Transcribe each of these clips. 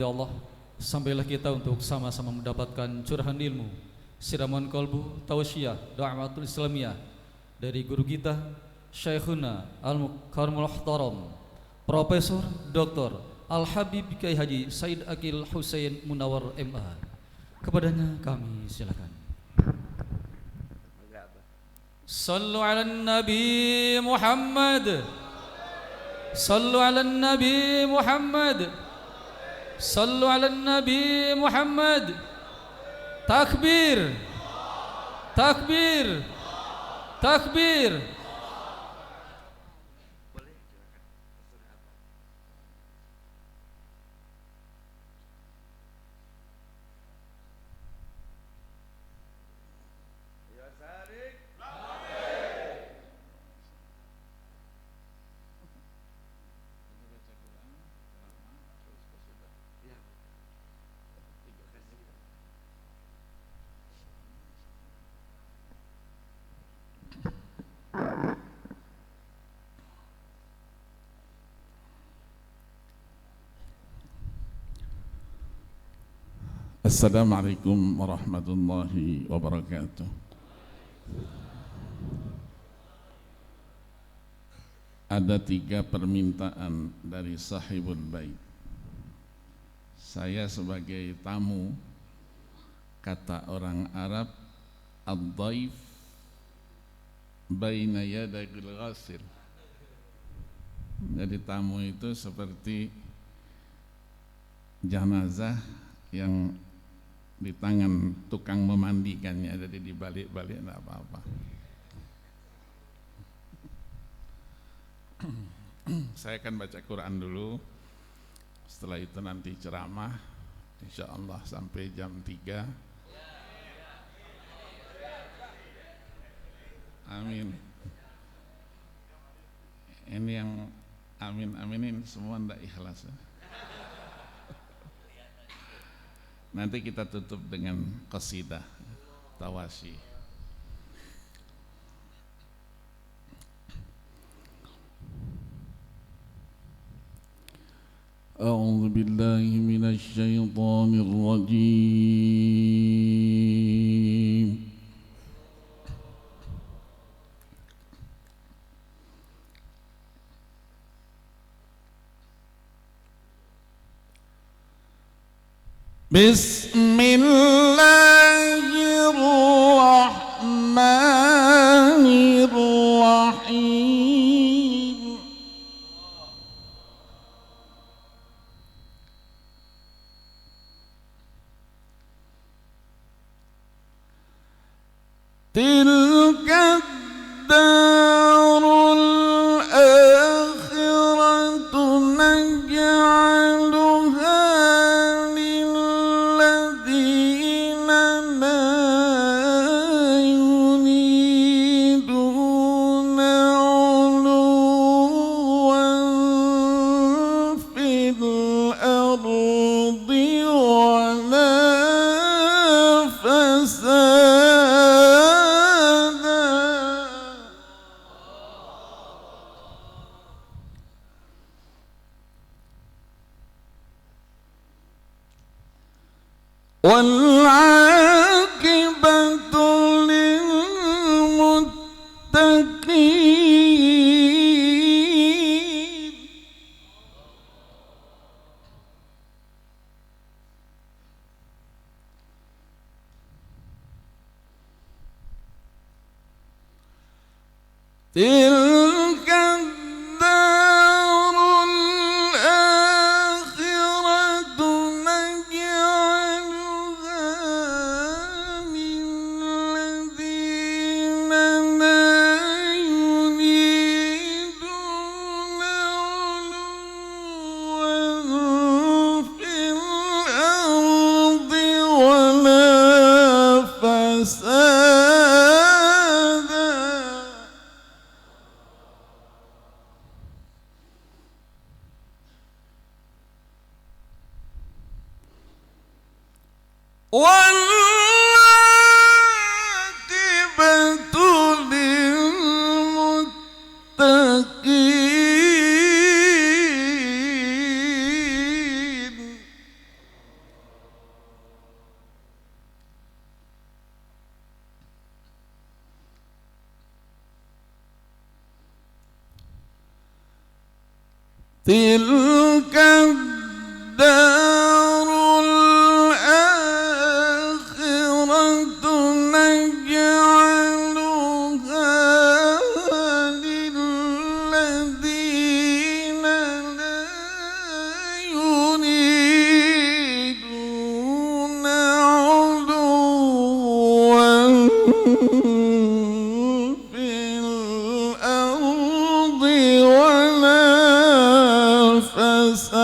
Ya Allah, sampailah kita untuk sama-sama mendapatkan curahan ilmu, siraman kolbu, tausiah, da'watul islamiyah dari guru kita, Syekhuna Al-Mukarramul Muhtaram, Profesor Dr. Al-Habib Kiai Haji Said Akil Husain Munawar MA. Kepadanya kami silakan. Sallu ala Nabi Muhammad. Sallu ala Nabi Muhammad. Sallu ala Nabi Muhammad. Takbir. Takbir. Takbir. Assalamualaikum warahmatullahi wabarakatuh. Ada 3 permintaan dari sahibul bait. Saya sebagai tamu, kata orang Arab, ad-dhaif baina yadayil ghasil. Jadi tamu itu seperti jenazah yang di tangan tukang memandikannya, jadi dibalik-balik enggak apa-apa. Saya akan baca Quran dulu, setelah itu nanti ceramah, insya Allah sampai jam 3. Amin. Ini yang amin-aminin semua ndak ikhlas. Nanti kita tutup dengan qasidah tawasyi. A'udzu billahi minasy syaithanir rajim. Bismillahirrahmanirrahim. Tilka darul akhiratu naj'aluha والعاقبة للمتقين. تلك الدار الآخرة نجعلها للذين لا يريدون علوا في الأرض ولا فسادا. والعاقبة للمتقين. تلك الدار الآخرة نجعلها للذين لا يريدون علوا في الأرض ولا فسادا.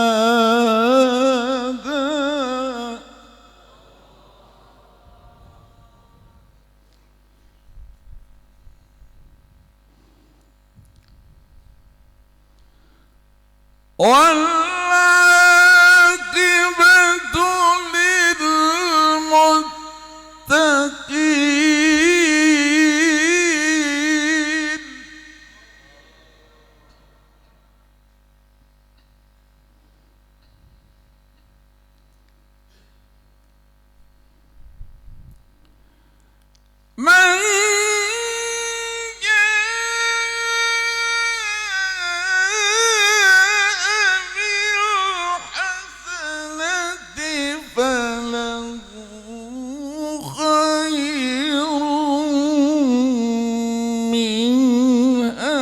والعاقبة للمتقين. من بالحسنة فله خير منها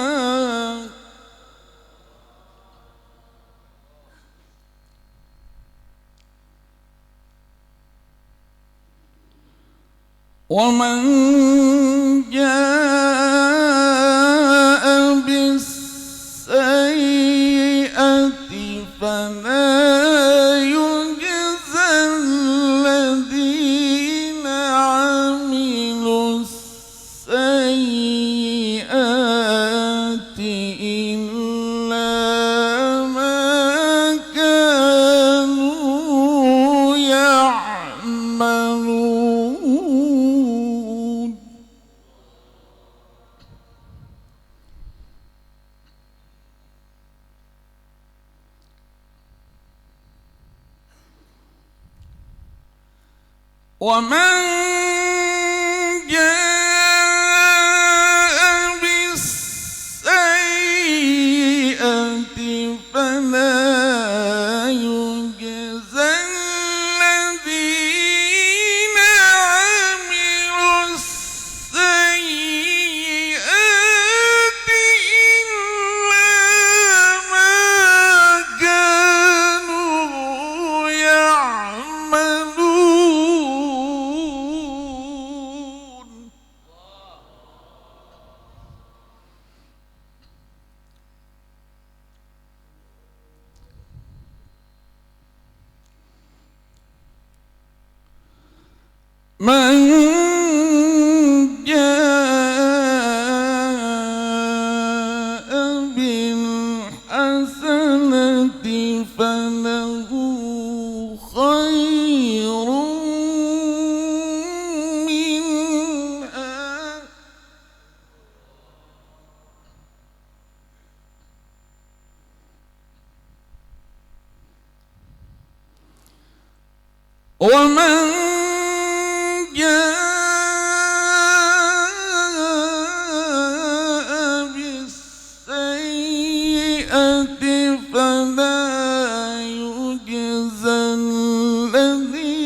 ومن جاء بالسيئة فلا يجزى الذين عملوا السيئات إلا ما كانوا يعملون. ومن جاء بالسيئة فلا يجزى الذين عملوا السيئات إلا ما كانوا يعملون. من جاء بالحسنة فله خير منها ومن جاء بالسيئة فلا يجزى الذين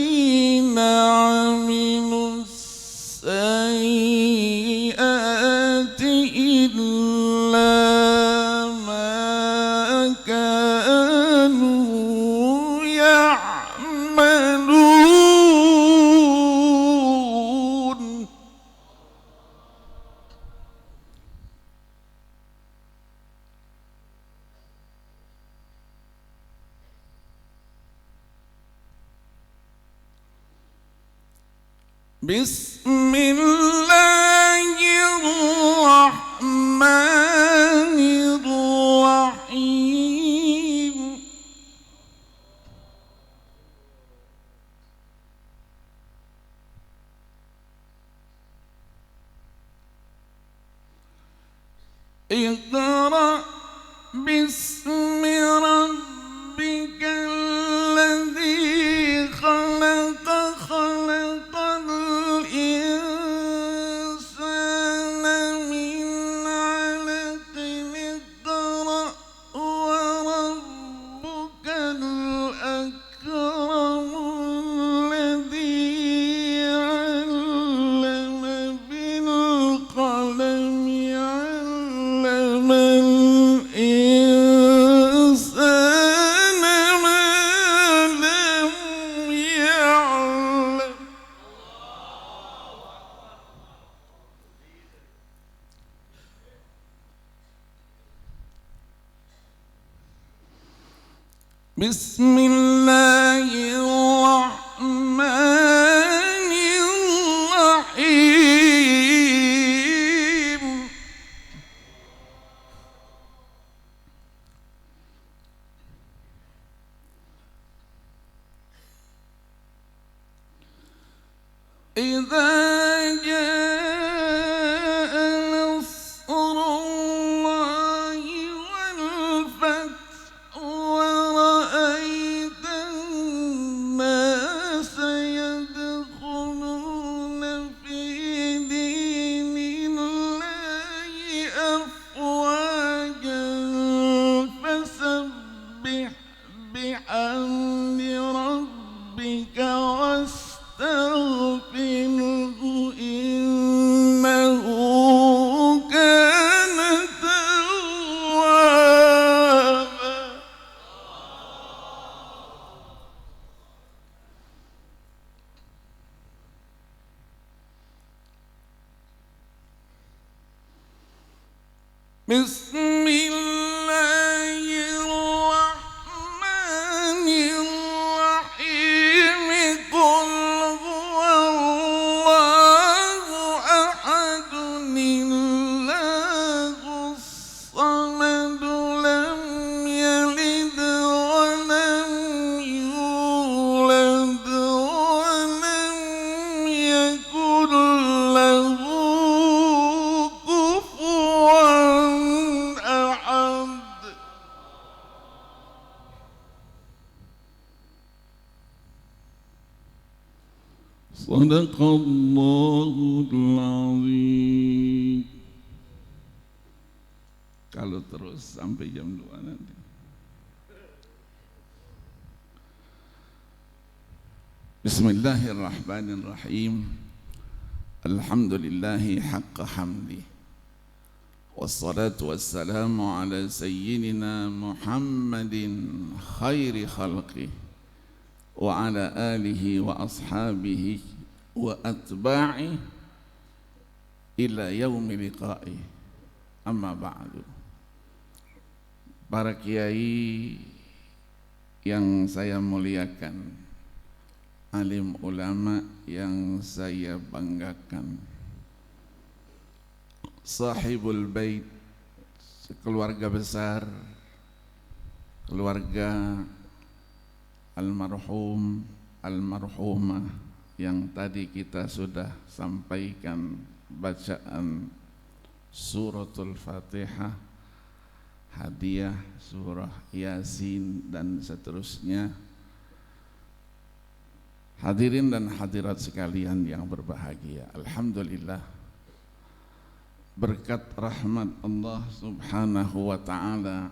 عملوا السيئات إلا ما كانوا يعملون. بسم الله الرحمن الرحيم. اقرأ باسم ربك الذي خلق خلق الإنسان من علق. اقرأ وربك Bismillahirrahmanirrahim. Idza jaa nasrullahi wal fath wa ra'aitan nasa yadkhuluna fi dinillahi afwajan fasabbih bihamdi rabbika wastaghfirhu innahu kana tawwaba. Bismillahirrahmanirrahim. Qul huwallahu ahadun, Allahus samad, lam yalid wa lam yulad wa lam yakul lahu kufuwan ahad. Sadaqallahul azim. Kalau terus sampai jam 2 nanti. Bismillahirrahmanirrahim. Alhamdulillahi haqqa hamdi. Wassalatu wassalamu ala sayyidina Muhammadin khairi khalqih wa ala alihi wa ashabihi wa atba'i ila yaumi liqa'i. Amma ba'du. Para kiai yang saya muliakan, alim ulama yang saya banggakan, sahibul bait, keluarga besar, keluarga almarhum, almarhumah yang tadi kita sudah sampaikan bacaan suratul Fatihah, hadiah surah Yasin dan seterusnya. Hadirin dan hadirat sekalian yang berbahagia, alhamdulillah, berkat rahmat Allah subhanahu wa ta'ala,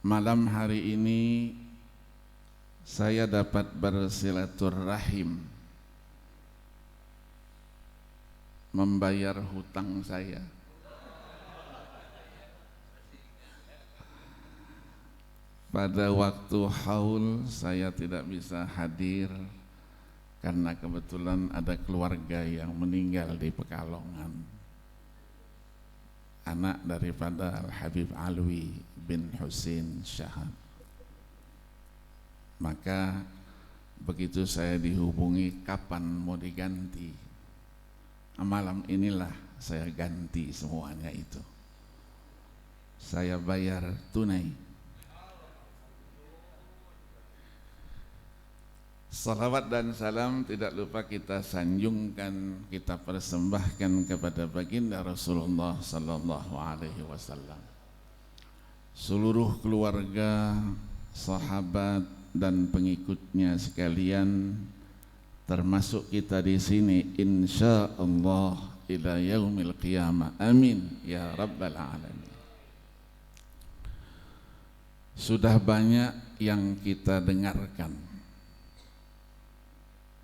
malam hari ini saya dapat bersilaturahim, membayar hutang saya. Pada waktu haul saya tidak bisa hadir karena kebetulan ada keluarga yang meninggal di Pekalongan, anak daripada Al-Habib Alwi bin Husin Syahab. Maka begitu saya dihubungi kapan mau diganti, malam inilah saya ganti semuanya itu. Saya bayar tunai. Salawat dan salam tidak lupa kita sanjungkan, kita persembahkan kepada baginda Rasulullah sallallahu alaihi wasallam, seluruh keluarga, sahabat dan pengikutnya sekalian, termasuk kita di sini insyaallah ila yaumil qiyamah. Amin ya rabbal alamin. Sudah banyak yang kita dengarkan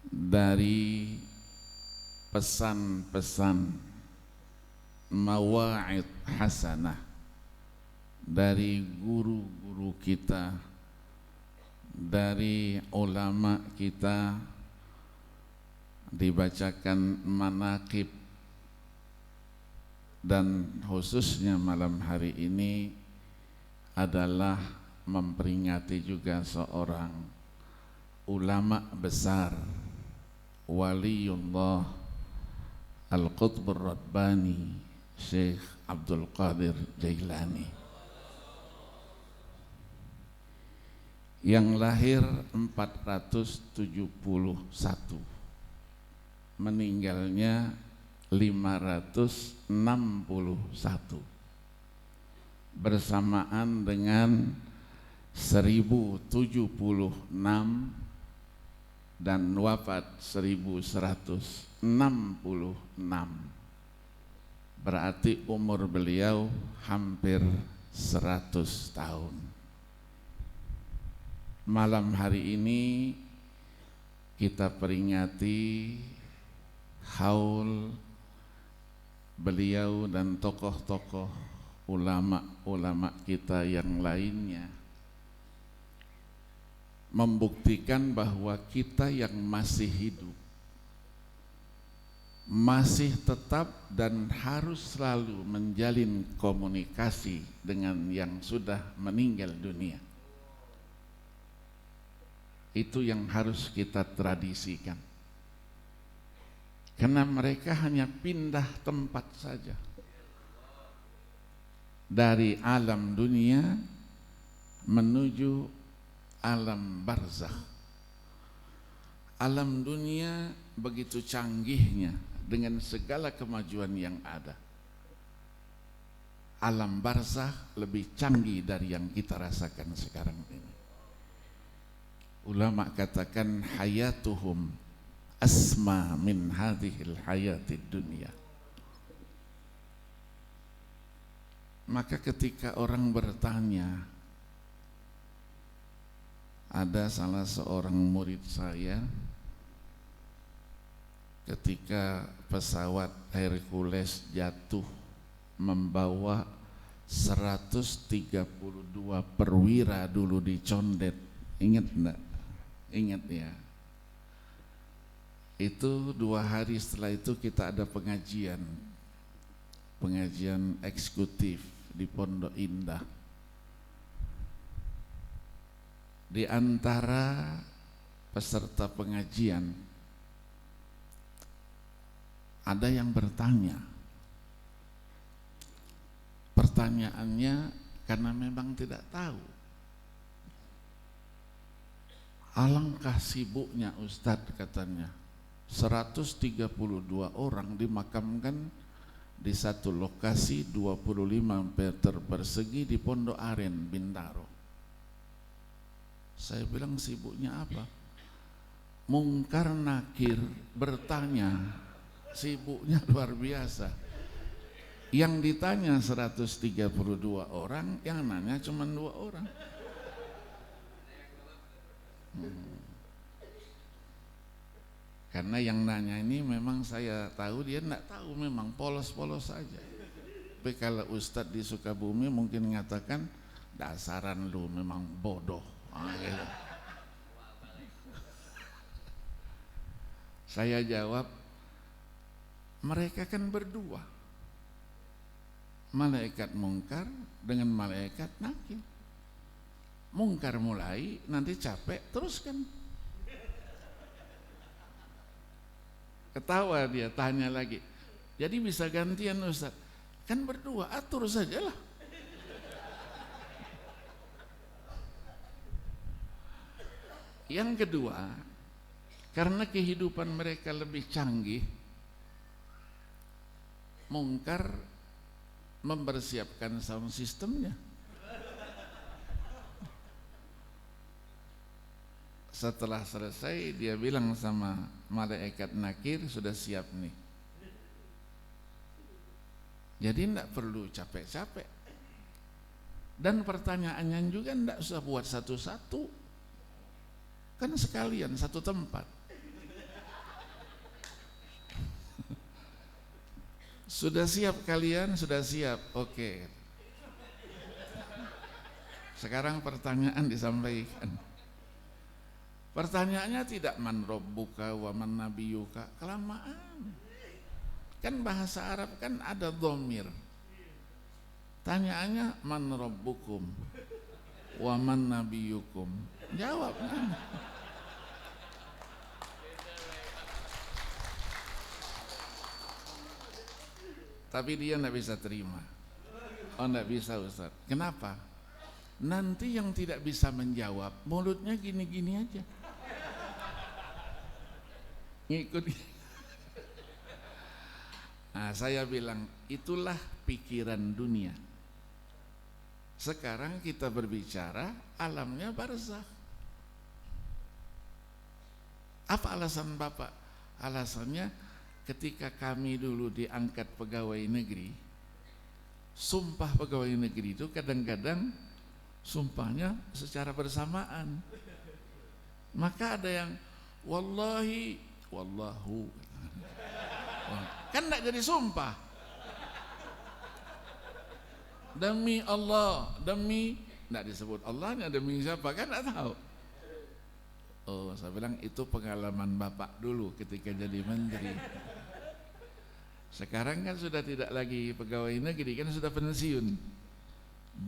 dari pesan-pesan mawa'id hasanah dari guru-guru kita, dari ulama kita, dibacakan manaqib, dan khususnya malam hari ini adalah memperingati juga seorang ulama besar, waliullah Al-Qutbur Rabbani, Syekh Abdul Qadir Jailani, yang lahir 471, meninggalnya 561, bersamaan dengan 1076 dan wafat 1166. Berarti umur beliau hampir 100 tahun. Malam hari ini kita peringati haul beliau dan tokoh-tokoh ulama-ulama kita yang lainnya, membuktikan bahwa kita yang masih hidup masih tetap dan harus selalu menjalin komunikasi dengan yang sudah meninggal dunia. Itu yang harus kita tradisikan, karena mereka hanya pindah tempat saja dari alam dunia menuju alam barzakh. Alam dunia begitu canggihnya dengan segala kemajuan yang ada. Alam barzakh lebih canggih dari yang kita rasakan sekarang ini. Ulama katakan hayatuhum asma min hadhil hayatid dunya. Maka ketika orang bertanya, ada salah seorang murid saya ketika pesawat Hercules jatuh membawa 132 perwira dulu di Condet, ingat enggak? Ingat ya. Itu 2 hari setelah itu kita ada pengajian eksekutif di Pondok Indah. Di antara peserta pengajian ada yang bertanya. Pertanyaannya karena memang tidak tahu. Alangkah sibuknya Ustadz, katanya. 132 orang dimakamkan di satu lokasi 25 meter persegi di Pondok Aren, Bintaro. Saya bilang, sibuknya apa? Mungkar Nakir bertanya, sibuknya luar biasa. Yang ditanya 132 orang, yang nanya cuma 2 orang. Karena yang nanya ini memang saya tahu dia enggak tahu, memang polos-polos saja. Tapi kalau Ustadz di Sukabumi mungkin mengatakan, dasaran lu memang bodoh. Gitu. Saya jawab, mereka kan berdua, malaikat mungkar dengan malaikat nakir. Mungkar mulai, nanti capek teruskan. Ketawa dia, tanya lagi, jadi bisa gantian Ustaz? Kan berdua, atur sajalah. Yang kedua, karena kehidupan mereka lebih canggih, mungkar mempersiapkan sound systemnya. Setelah selesai dia bilang sama malaikat nakir, sudah siap nih. Jadi enggak perlu capek-capek. Dan pertanyaannya juga enggak usah buat satu-satu. Kan sekalian satu tempat. Sudah siap kalian? Sudah siap. Oke. Sekarang pertanyaan disampaikan. Pertanyaannya tidak man rabbuka wa man nabiyuka, kelamaan. Kan bahasa Arab kan ada dhamir. Tanyaannya man rabbukum. Waman nabiyukum. Jawab kan. Tapi dia enggak bisa terima. Oh, enggak bisa Ustaz. Kenapa? Nanti yang tidak bisa menjawab mulutnya gini-gini aja. Ngikut. Nah, saya bilang itulah pikiran dunia. Sekarang kita berbicara alamnya barzakh. Apa alasan Bapak? Alasannya ketika kami dulu diangkat pegawai negeri, sumpah pegawai negeri itu kadang-kadang sumpahnya secara bersamaan. Maka ada yang wallahi, wallahu, kan enggak jadi sumpah. Demi Allah, demi, enggak disebut Allahnya, demi siapa kan enggak tahu. Oh, saya bilang itu pengalaman Bapak dulu ketika jadi menteri. Sekarang kan sudah tidak lagi pegawai negeri, kan sudah pensiun.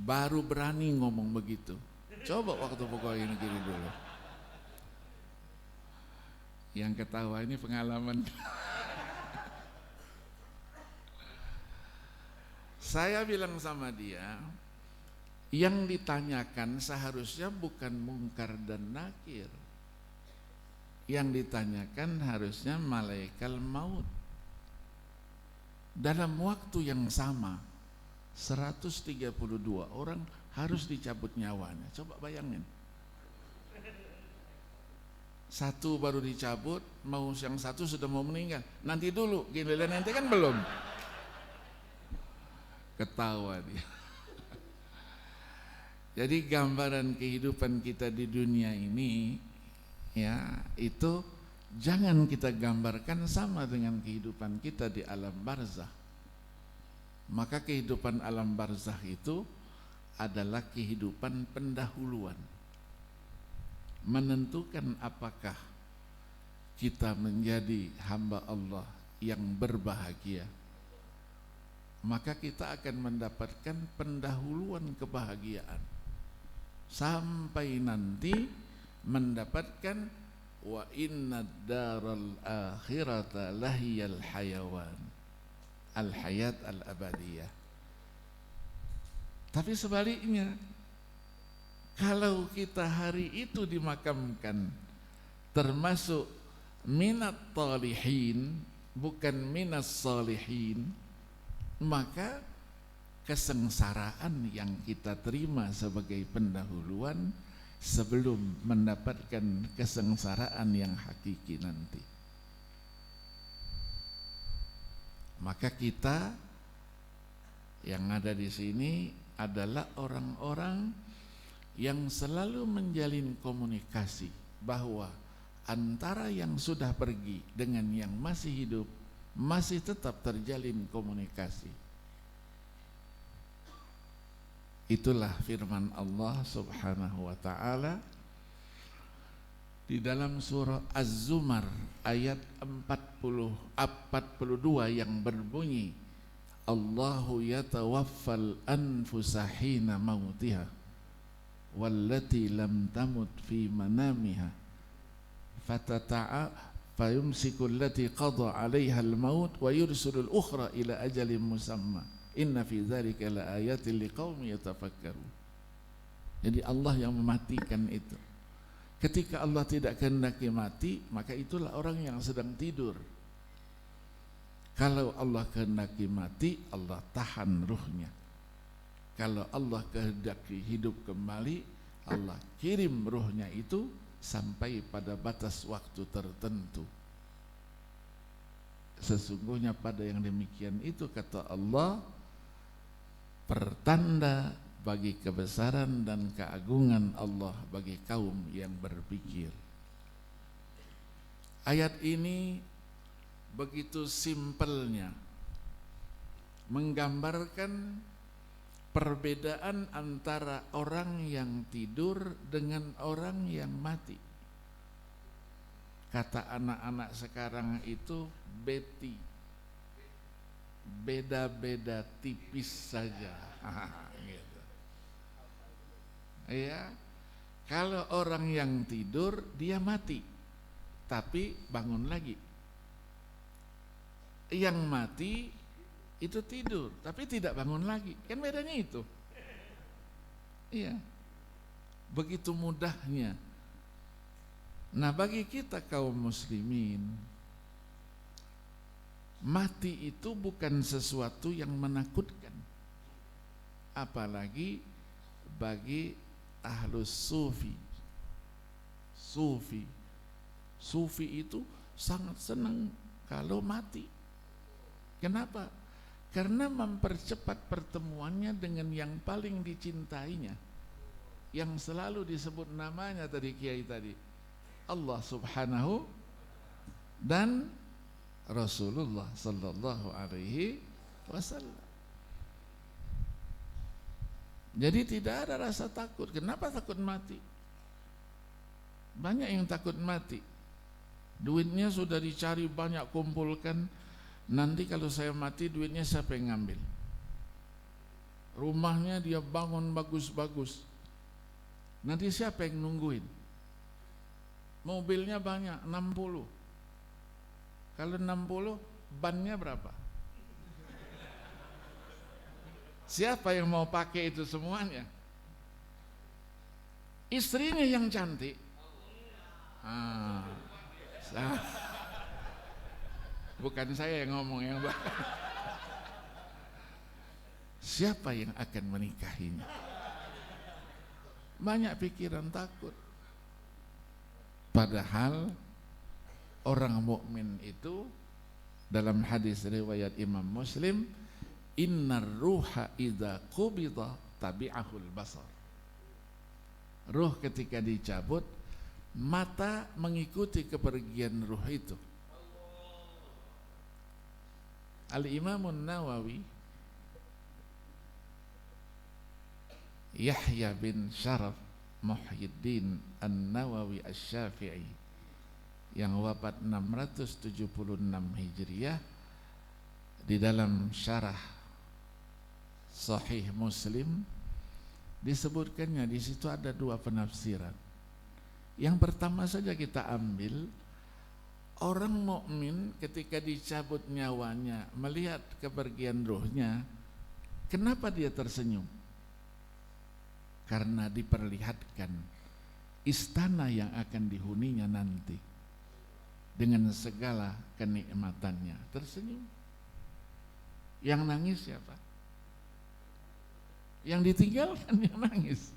Baru berani ngomong begitu. Coba waktu pegawai negeri dulu. Yang ketawa ini pengalaman. Saya bilang sama dia, yang ditanyakan seharusnya bukan mungkar dan nakir. Yang ditanyakan harusnya malaikat maut. Dalam waktu yang sama 132 orang harus dicabut nyawanya. Coba bayangin. Satu baru dicabut, mau yang satu sudah mau meninggal. Nanti dulu, giliran nanti kan belum. Ketawa dia. Jadi gambaran kehidupan kita di dunia ini, ya, itu jangan kita gambarkan sama dengan kehidupan kita di alam barzakh. Maka kehidupan alam barzakh itu adalah kehidupan pendahuluan, menentukan apakah kita menjadi hamba Allah yang berbahagia, maka kita akan mendapatkan pendahuluan kebahagiaan sampai nanti mendapatkan wa inna daral akhirata lahiyal hayawan, al hayat al abadiyah. Tapi sebaliknya, kalau kita hari itu dimakamkan termasuk minat talihin bukan minas salihin, maka kesengsaraan yang kita terima sebagai pendahuluan sebelum mendapatkan kesengsaraan yang hakiki nanti. Maka kita yang ada di sini adalah orang-orang yang selalu menjalin komunikasi, bahwa antara yang sudah pergi dengan yang masih hidup masih tetap terjalin komunikasi. Itulah firman Allah Subhanahu wa ta'ala di dalam surah Az-Zumar ayat 42 yang berbunyi, Allahu yatawaffal anfusa hina mautiha wallati lam tamut fi manamiha fayumsiku allati qada 'alaiha al-maut wa yursilul ukhra ila ajalin musamma inna fi dzalika laayatin liqaumin yatafakkarun. Jadi Allah yang mematikan itu. Ketika Allah tidak kehendaki mati, maka itulah orang yang sedang tidur. Kalau Allah kehendaki mati, Allah tahan ruhnya. Kalau Allah kehendaki hidup kembali, Allah kirim ruhnya itu sampai pada batas waktu tertentu. Sesungguhnya pada yang demikian itu, kata Allah, pertanda bagi kebesaran dan keagungan Allah bagi kaum yang berpikir. Ayat ini begitu simpelnya menggambarkan perbedaan antara orang yang tidur dengan orang yang mati. Kata anak-anak sekarang itu beti, beda-beda tipis saja. Gitu. Ya, kalau orang yang tidur dia mati, tapi bangun lagi. Yang mati itu tidur, tapi tidak bangun lagi. Kan bedanya itu. Iya. Begitu mudahnya. Nah, bagi kita kaum muslimin, mati itu bukan sesuatu yang menakutkan. Apalagi bagi ahlus sufi. Sufi itu sangat senang kalau mati. Kenapa? Karena mempercepat pertemuannya dengan yang paling dicintainya, yang selalu disebut namanya tadi kiai tadi, Allah Subhanahu dan Rasulullah sallallahu alaihi wasallam. Jadi tidak ada rasa takut. Kenapa takut mati? Banyak yang takut mati. Duitnya sudah dicari banyak, kumpulkan. Nanti kalau saya mati duitnya siapa yang ngambil? Rumahnya dia bangun bagus-bagus. Nanti siapa yang nungguin? Mobilnya banyak, 60. Kalau 60, bannya berapa? Siapa yang mau pakai itu semuanya? Istrinya yang cantik. Bukan saya yang ngomong, yang siapa yang akan menikahinya? Banyak pikiran takut. Padahal orang mukmin itu dalam hadis riwayat Imam Muslim, innar ruha idza qubida tabi'ahul basar. Ruh ketika dicabut, mata mengikuti kepergian ruh itu. Al-Imam Nawawi Yahya bin Syaraf Muhyiddin An-Nawawi Asy-Syafi'i yang wafat 676 Hijriah, di dalam syarah Sahih Muslim disebutkannya, di situ ada dua penafsiran. Yang pertama saja kita ambil, orang mukmin ketika dicabut nyawanya, melihat kepergian ruhnya, kenapa dia tersenyum? Karena diperlihatkan istana yang akan dihuninya nanti dengan segala kenikmatannya. Tersenyum. Yang nangis siapa? Yang ditinggalkan yang nangis.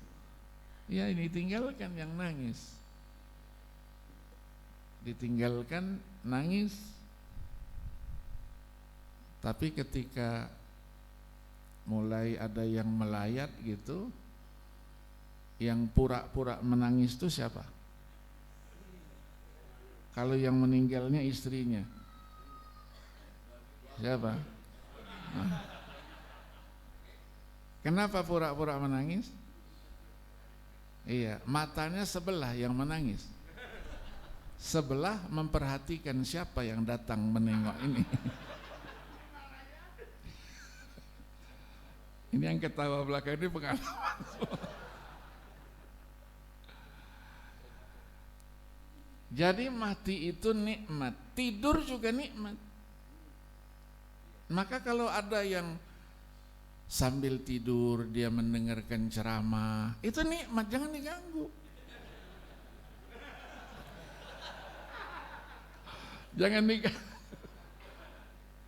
Ya, ini tinggalkan yang nangis. Ditinggalkan nangis. Tapi ketika mulai ada yang melayat gitu, yang pura-pura menangis itu siapa? Kalau yang meninggalnya istrinya, siapa? Nah. Kenapa pura-pura menangis? Iya, matanya sebelah yang menangis, sebelah memperhatikan siapa yang datang menengok ini. Ini yang ketawa belakang ini pengalaman. Jadi mati itu nikmat, tidur juga nikmat. Maka kalau ada yang sambil tidur dia mendengarkan ceramah, itu nikmat, jangan diganggu. Jangan diganggu.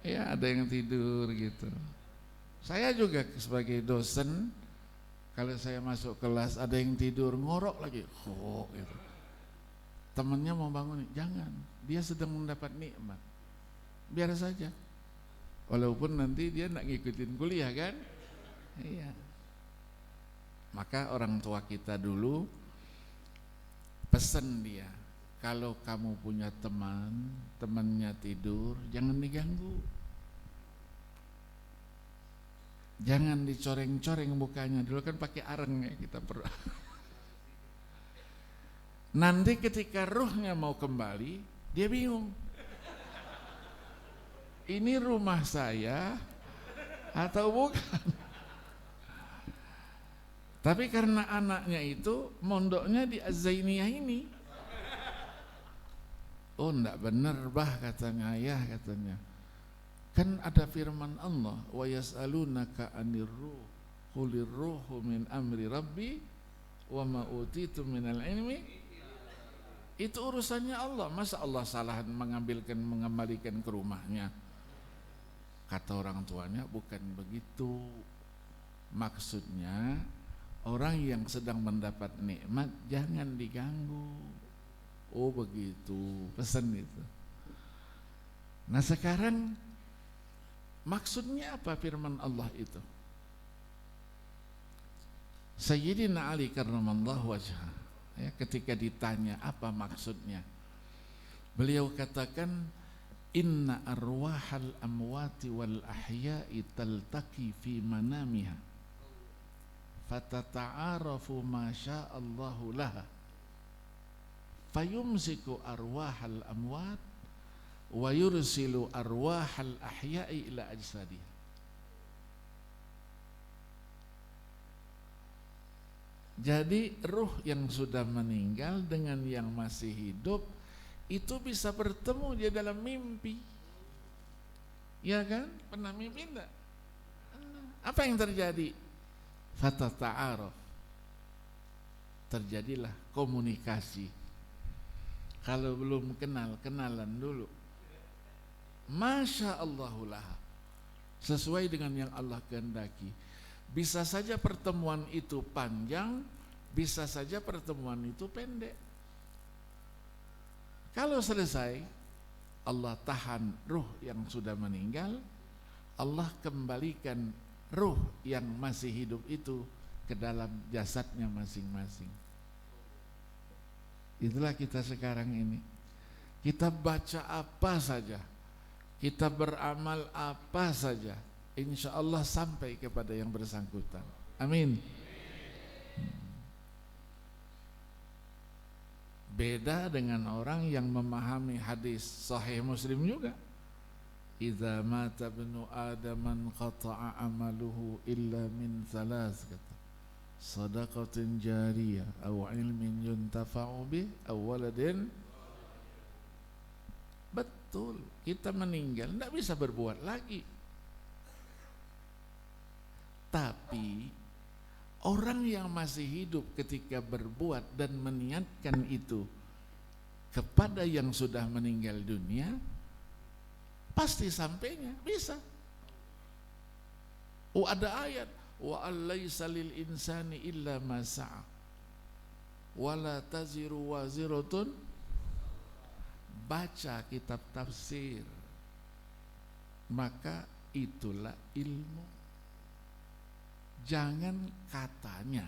Ya, ada yang tidur gitu. Saya juga sebagai dosen, kalau saya masuk kelas ada yang tidur ngorok lagi, gitu. Temannya mau bangun, jangan, dia sedang mendapat nikmat, biar saja, walaupun nanti dia nak ngikutin kuliah kan. Iya. Maka orang tua kita dulu pesan dia, kalau kamu punya teman, temannya tidur, jangan diganggu, jangan dicoreng-coreng mukanya. Dulu kan pakai areng ya kita pernah. Nanti ketika ruhnya mau kembali, dia bingung. Ini rumah saya atau bukan? Tapi karena anaknya itu mondoknya di Az-Zainiyah ini. Oh enggak benar bah katanya ayah katanya. Kan ada firman Allah, wa yas'alunaka 'anir ruh qulir ruhu min amri rabbi wa ma utitu minal ilmi. Itu urusannya Allah. Masa Allah salah mengembalikan ke rumahnya? Kata orang tuanya bukan begitu. Maksudnya orang yang sedang mendapat nikmat jangan diganggu. Oh begitu pesan itu. Nah sekarang maksudnya apa firman Allah itu? Sayyidina Ali karramallahu wajhah, ya, ketika ditanya apa maksudnya, beliau katakan inna arwahal amwati wal ahya'i taltaqi fi manamiha fatata'arafu ma sya'allahu laha fayumsiku arwahal amwat wa yursilu arwahal ahya'i ila ajsadiha. Jadi ruh yang sudah meninggal dengan yang masih hidup itu bisa bertemu dia dalam mimpi. Ya kan? Pernah mimpi enggak? Apa yang terjadi? Fatata'aruf, terjadilah komunikasi. Kalau belum kenal, kenalan dulu. Masya Allahullah, sesuai dengan yang Allah kehendaki. Bisa saja pertemuan itu panjang, bisa saja pertemuan itu pendek. Kalau selesai, Allah tahan ruh yang sudah meninggal, Allah kembalikan ruh yang masih hidup itu ke dalam jasadnya masing-masing. Itulah kita sekarang ini. Kita baca apa saja, kita beramal apa saja, insya Allah sampai kepada yang bersangkutan. Amin. Beda dengan orang yang memahami hadis Sahih Muslim juga. Idza mata ibnu Adam qata'a amaluhu illa min thalath, kata sadaqatin jariyah aw ilmin yuntafa'u bih aw waladin. Betul, kita meninggal tidak bisa berbuat lagi. Tapi orang yang masih hidup ketika berbuat dan meniatkan itu kepada yang sudah meninggal dunia, pasti sampainya bisa. Oh ada ayat, wa allaisa lil insani illa ma sa'a wa la taziru waziratun. Baca kitab tafsir, maka itulah ilmu. Jangan katanya,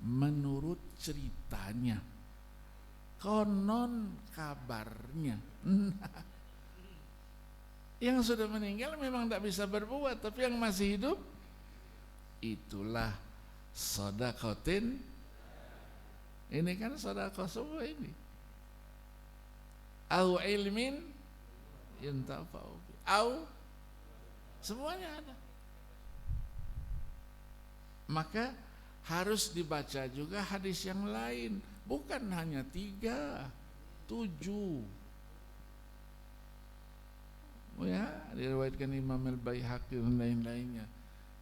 menurut ceritanya, konon kabarnya. Yang sudah meninggal memang tidak bisa berbuat, tapi yang masih hidup itulah shadaqatin. Ini kan sedekah semua ini. Au ilmin yuntafa'u bi. Au semuanya ada. Maka harus dibaca juga hadis yang lain, bukan hanya 3, 7. Oh ya, diriwayatkan Imam Al-Baihaqi dan lain-lainnya.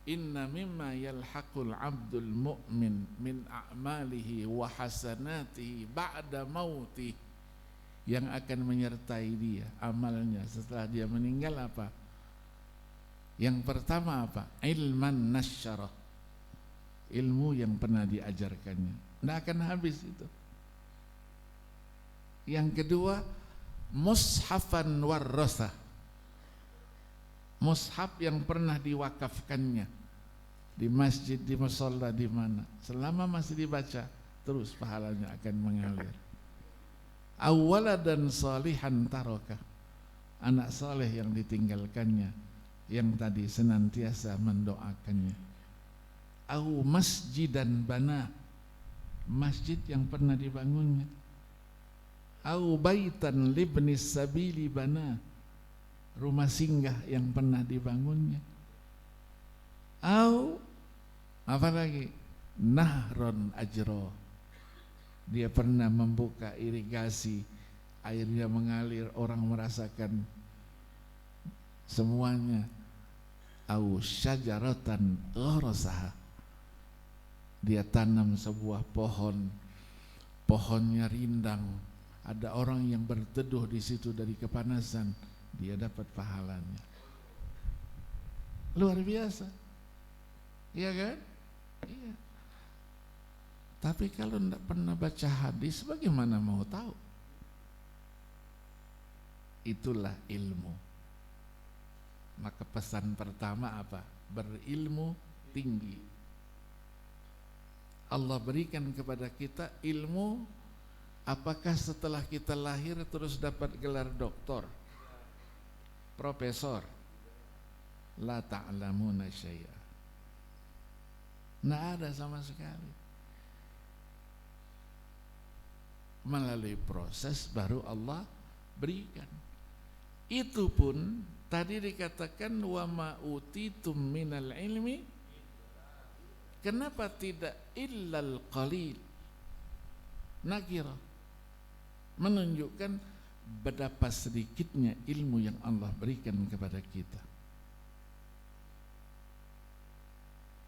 Inna mimma yalhaqul abdul mu'min min a'malihi wa hasanatihi ba'da mautih. Yang akan menyertai dia amalnya setelah dia meninggal apa? Yang pertama apa? Ilman nasyarah, ilmu yang pernah diajarkannya, tidak akan habis itu. Yang kedua, mushafan warrasah, mushaf yang pernah diwakafkannya di masjid, di musholla, di mana, selama masih dibaca terus pahalanya akan mengalir. Awwaladan salihan taraka, anak saleh yang ditinggalkannya, yang tadi senantiasa mendoakannya. Au masjidan bana, masjid yang pernah dibangunnya. Au baitan libnis sabili bana, rumah singgah yang pernah dibangunnya. Au apa lagi? nahron ajro, dia pernah membuka irigasi, airnya mengalir, orang merasakan semuanya. Au syajaratan gharasaha, dia tanam sebuah pohon, pohonnya rindang, ada orang yang berteduh di situ dari kepanasan, dia dapat pahalanya. Luar biasa, iya kan? Iya. Tapi kalau tidak pernah baca hadis, bagaimana mau tahu? Itulah ilmu. Maka pesan pertama apa? Berilmu tinggi. Allah berikan kepada kita ilmu. Apakah setelah kita lahir terus dapat gelar doktor, profesor? La ta'lamuna syai'a. Nggak ada sama sekali. Melalui proses baru Allah berikan. Itu pun tadi dikatakan wa ma utitum minal ilmi, kenapa tidak illal qalil? Nakira, menunjukkan betapa sedikitnya ilmu yang Allah berikan kepada kita.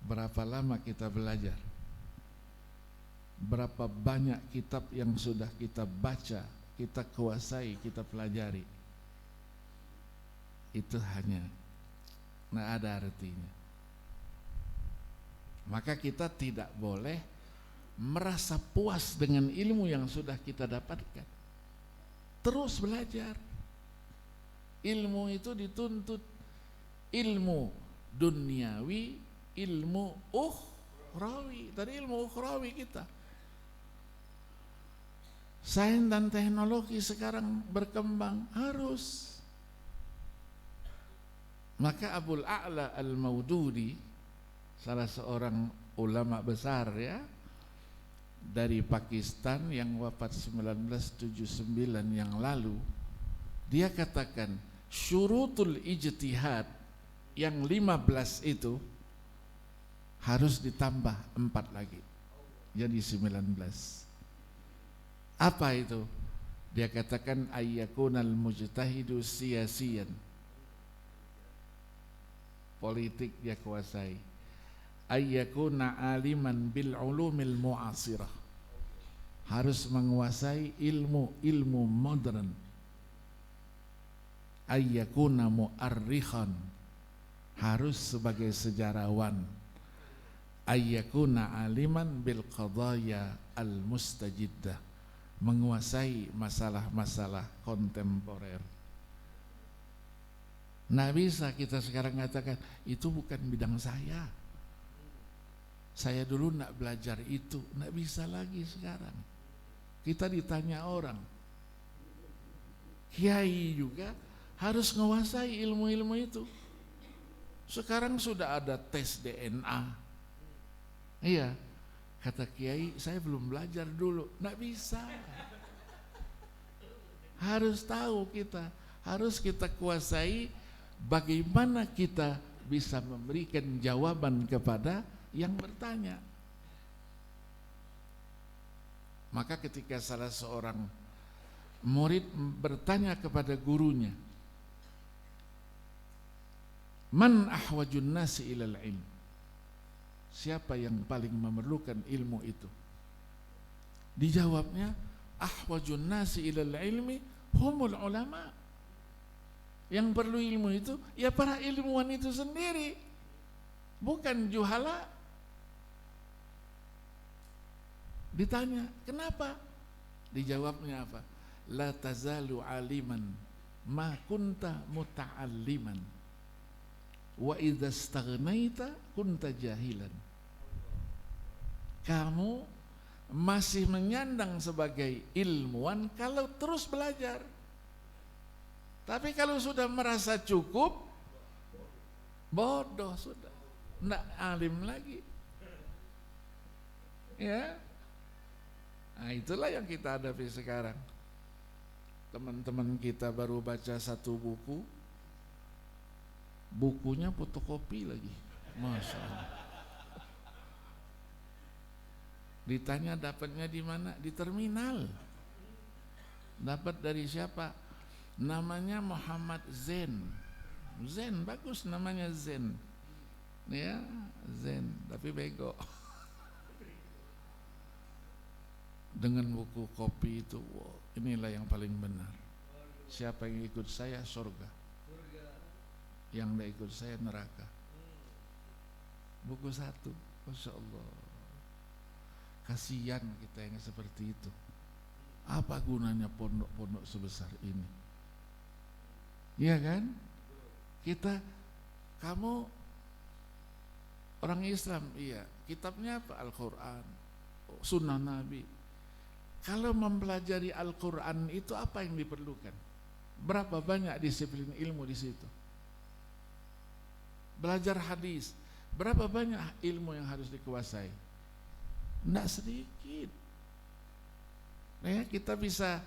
Berapa lama kita belajar? Berapa banyak kitab yang sudah kita baca, kita kuasai, kita pelajari? Itu hanya nggak ada artinya. Maka kita tidak boleh merasa puas dengan ilmu yang sudah kita dapatkan. Terus belajar. Ilmu itu dituntut ilmu duniawi, ilmu ukhrawi. Tadi ilmu ukhrawi kita. Sains dan teknologi sekarang berkembang, harus. Maka Abul A'la Al-Maududi, salah seorang ulama besar ya, dari Pakistan yang wafat 1979 yang lalu, dia katakan syurutul ijtihad yang 15 itu harus ditambah 4 lagi, jadi 19. Apa itu? Dia katakan ayyakunal mujtahidu siyasiyan, politik dia kuasai. Ayyakuna aliman bil ulumil mu'asirah, harus menguasai ilmu modern. Ayyakuna mu'arrikhan, harus sebagai sejarawan. Ayyakuna aliman bil qadaya al mustajiddah, menguasai masalah-masalah kontemporer. Nggak bisa kita sekarang katakan itu bukan bidang saya dulu nggak belajar itu. Nggak bisa lagi sekarang. Kita ditanya orang, kiai juga harus menguasai ilmu-ilmu itu. Sekarang sudah ada tes DNA. Iya, kata kiai, saya belum belajar dulu. Nggak bisa. Harus tahu kita, harus kita kuasai. Bagaimana kita bisa memberikan jawaban kepada yang bertanya. Maka ketika salah seorang murid bertanya kepada gurunya, man ahwajun nasi ilal ilm, siapa yang paling memerlukan ilmu itu? Dijawabnya, ahwajun nasi ilal ilmi humul ulama. Yang perlu ilmu itu ya para ilmuwan itu sendiri, bukan juhala. Ditanya, kenapa? Dijawabnya apa? La tazalu aliman ma kunta muta'alliman wa idza staghnaita kunta jahilan. Kamu masih menyandang sebagai ilmuwan kalau terus belajar. Tapi kalau sudah merasa cukup, bodoh sudah, enggak alim lagi. Ya, nah itulah yang kita hadapi sekarang. Teman-teman kita baru baca satu buku, bukunya fotokopi lagi, Masya Allah. Ditanya dapatnya di mana? Di terminal. Dapat dari siapa? Namanya Muhammad Zain. Zain bagus namanya Zain. Ya, Zain, tapi bego. Dengan buku kopi itu, wow, inilah yang paling benar. Siapa yang ikut saya surga, yang tidak ikut saya neraka. Buku satu, Masya Allah. Kasihan kita yang seperti itu. Apa gunanya pondok-pondok sebesar ini? Iya kan? Kamu orang Islam, iya. Kitabnya apa? Al-Quran, Sunnah Nabi. Kalau mempelajari Al-Quran itu apa yang diperlukan? Berapa banyak disiplin ilmu di situ? Belajar hadis, berapa banyak ilmu yang harus dikuasai? Tidak sedikit. Ya, kita bisa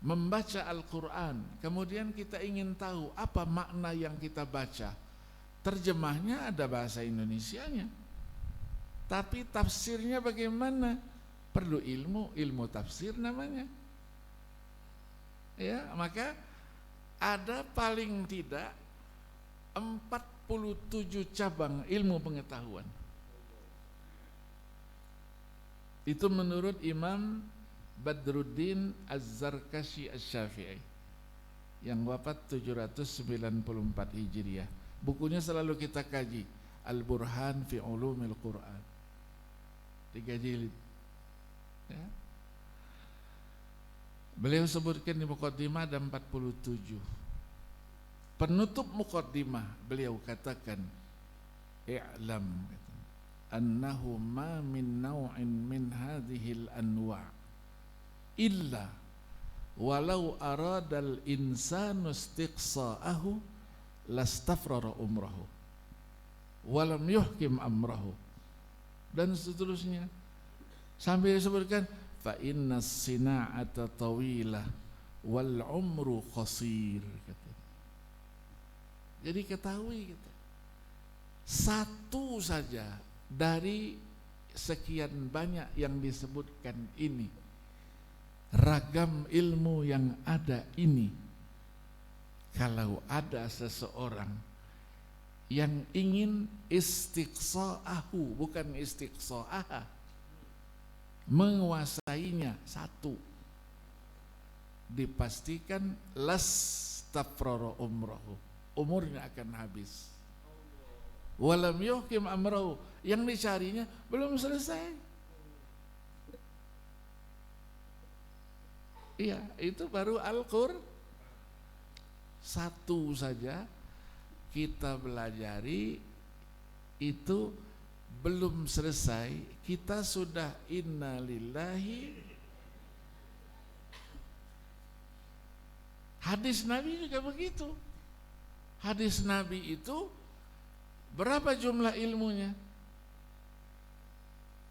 membaca Al-Quran, kemudian kita ingin tahu apa makna yang kita baca. Terjemahnya ada bahasa Indonesianya, tapi tafsirnya bagaimana? Perlu ilmu tafsir namanya. Ya, maka ada paling tidak 47 cabang ilmu pengetahuan. Itu menurut Imam Badruddin Az-Zarkashi Asy-Syafi'i yang wafat 794 Hijriah. Bukunya selalu kita kaji, Al-Burhan fi Ulumil Quran. 3 jilid. Ya. Beliau sebutkan di muqaddimah ada 47. Penutup muqaddimah beliau katakan, i'lam annahu ma min naw'in min hadhil anwa' illa walau aradal insanu istiqsa'ahu lastafrara umrahu walam yuhkim amrahu, dan seterusnya sampai disebutkan fa inna sina'ata tawilah wal umru qasir. Jadi ketahui kita, satu saja dari sekian banyak yang disebutkan ini, ragam ilmu yang ada ini, kalau ada seseorang yang ingin istiqsa'ahu, bukan istiqsa'aha, menguasainya, satu, dipastikan lastafrara umrahu, umurnya akan habis. Walam yuhkim amrahu, yang dicarinya belum selesai. Iya, itu baru Al-Qur'an. Satu saja kita belajari itu belum selesai, kita sudah innalillahi. Hadis Nabi juga begitu. Hadis Nabi itu berapa jumlah ilmunya?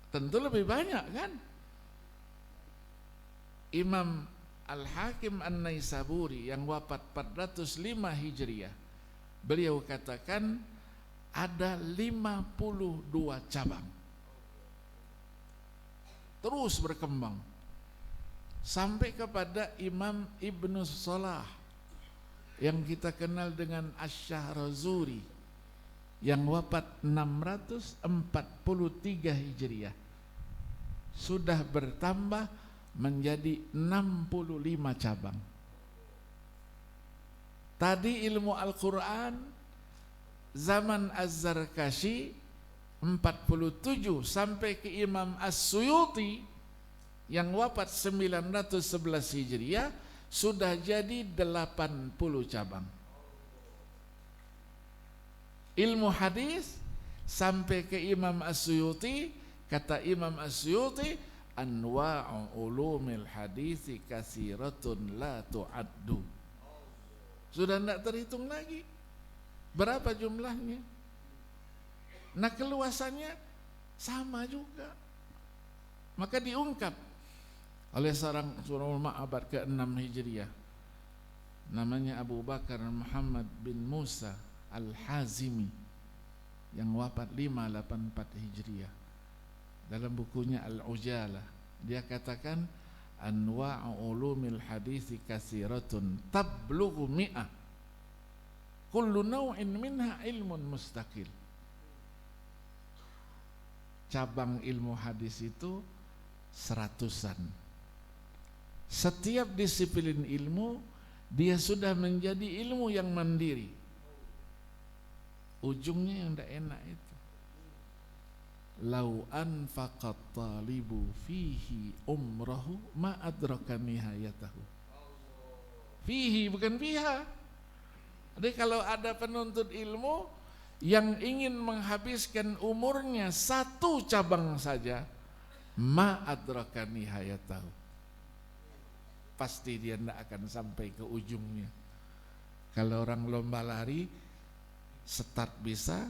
Tentu lebih banyak kan? Imam Al-Hakim An-Naisaburi yang wafat 405 Hijriah, beliau katakan ada 52 cabang, terus berkembang sampai kepada Imam Ibnu Salah yang kita kenal dengan Asy-Syahrazuri yang wafat 643 Hijriah, sudah bertambah menjadi 65 cabang. Tadi ilmu Al-Quran zaman Az-Zarkashi 47 sampai ke Imam As-Suyuti yang wafat 911 Hijriah sudah jadi 80 cabang. Ilmu hadis sampai ke Imam As-Suyuti, kata Imam As-Suyuti, anwa'u ulumil hadisi kasiratun la tu'addu. Sudah tidak terhitung lagi berapa jumlahnya. Nah, keluasannya sama juga. Maka diungkap oleh seorang ulama abad ke-6 Hijriah, namanya Abu Bakar Muhammad bin Musa Al-Hazimi yang wafat 584 Hijriah. dalam bukunya Al-Ujalah, dia katakan anwa'u ulumil hadits katsiratun tablughu mi'ah kullu naw'in minha ilmun mustaqil. Cabang ilmu hadis itu seratusan. Setiap disiplin ilmu dia sudah menjadi ilmu yang mandiri. Ujungnya yang tidak enak itu. Lau anfaqat talibu fihi umrahu ma adraka nihayatahu. Fihi bukan fiha. Jadi kalau ada penuntut ilmu yang ingin menghabiskan umurnya satu cabang saja, ma adraka nihayatahu, pasti dia tidak akan sampai ke ujungnya. Kalau orang lomba lari, start bisa,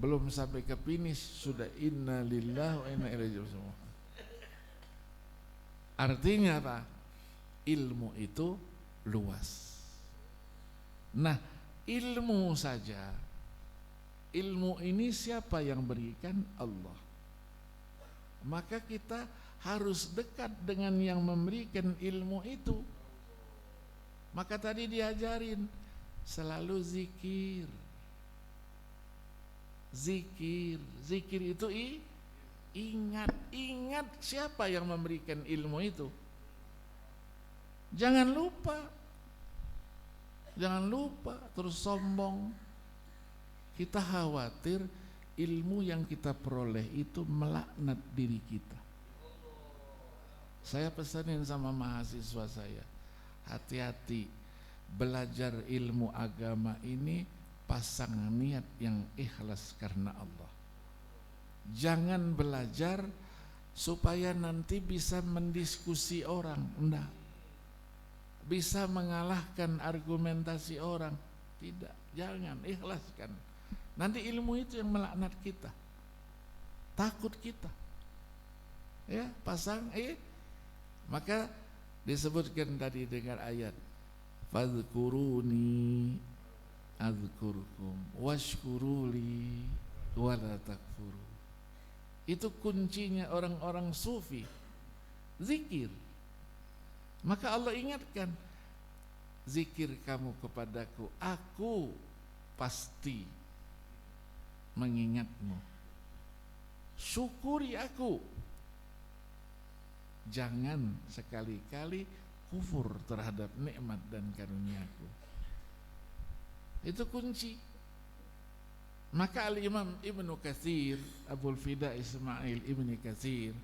belum sampai ke finish sudah inna lillahi wa inna ilaihi raji'un. Artinya apa? Ilmu itu luas. Nah, ilmu saja, ilmu ini siapa yang berikan? Allah. Maka kita harus dekat dengan yang memberikan ilmu itu. Maka tadi diajarin selalu zikir. Zikir itu ingat siapa yang memberikan ilmu itu. Jangan lupa terus sombong. Kita khawatir ilmu yang kita peroleh itu melaknat diri kita. Saya pesanin sama mahasiswa saya, hati-hati belajar ilmu agama ini, pasang niat yang ikhlas karena Allah. Jangan belajar supaya nanti bisa mendiskusi orang, enggak. Bisa mengalahkan argumentasi orang, tidak. Jangan, ikhlaskan. Nanti ilmu itu yang melaknat kita. Takut kita. Ya, pasang maka disebutkan tadi dengan ayat fadhkuruni adzkurkum washkuruli wala takfuru. Itu kuncinya orang-orang sufi, zikir. Maka Allah ingatkan, zikir kamu kepadaku, aku pasti mengingatmu. Syukuri aku. Jangan sekali-kali kufur terhadap nikmat dan karunia-Ku. Itu kunci. Maka Al-Imam Ibnu Katsir, Abul Fida Ismail Ibnu Katsir,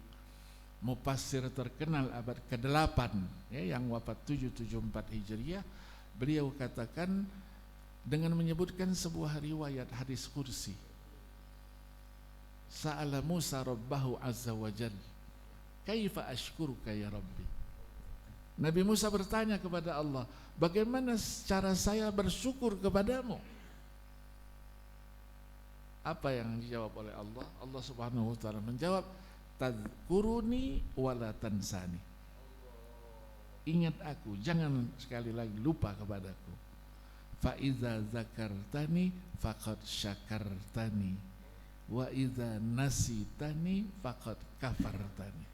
mufassir terkenal abad ke-8 ya, yang wafat 774 Hijriah, beliau katakan dengan menyebutkan sebuah riwayat hadis kursi. Sa'ala Musa Rabbahu Azza wa Jalla, kaifa ashkuruka ya Rabbi. Nabi Musa bertanya kepada Allah, bagaimana cara saya bersyukur kepadamu? Apa yang dijawab oleh Allah? Allah Subhanahu wa taala menjawab, tadhkuruni wala tansani. Ingat aku, jangan sekali lagi lupa kepadaku. Fa iza zakartani faqad syakartani wa iza nasitani faqad kafartani.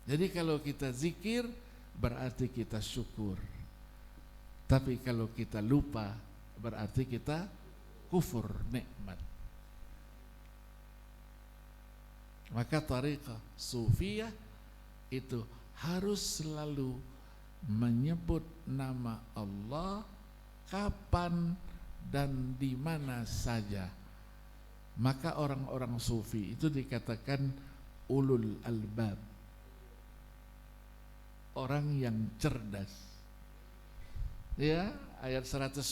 Jadi kalau kita zikir berarti kita syukur. Tapi kalau kita lupa berarti kita kufur nikmat. Maka tariqah sufiyah itu harus selalu menyebut nama Allah kapan dan di mana saja. Maka orang-orang sufi itu dikatakan ulul albab, orang yang cerdas. Ya, ayat 190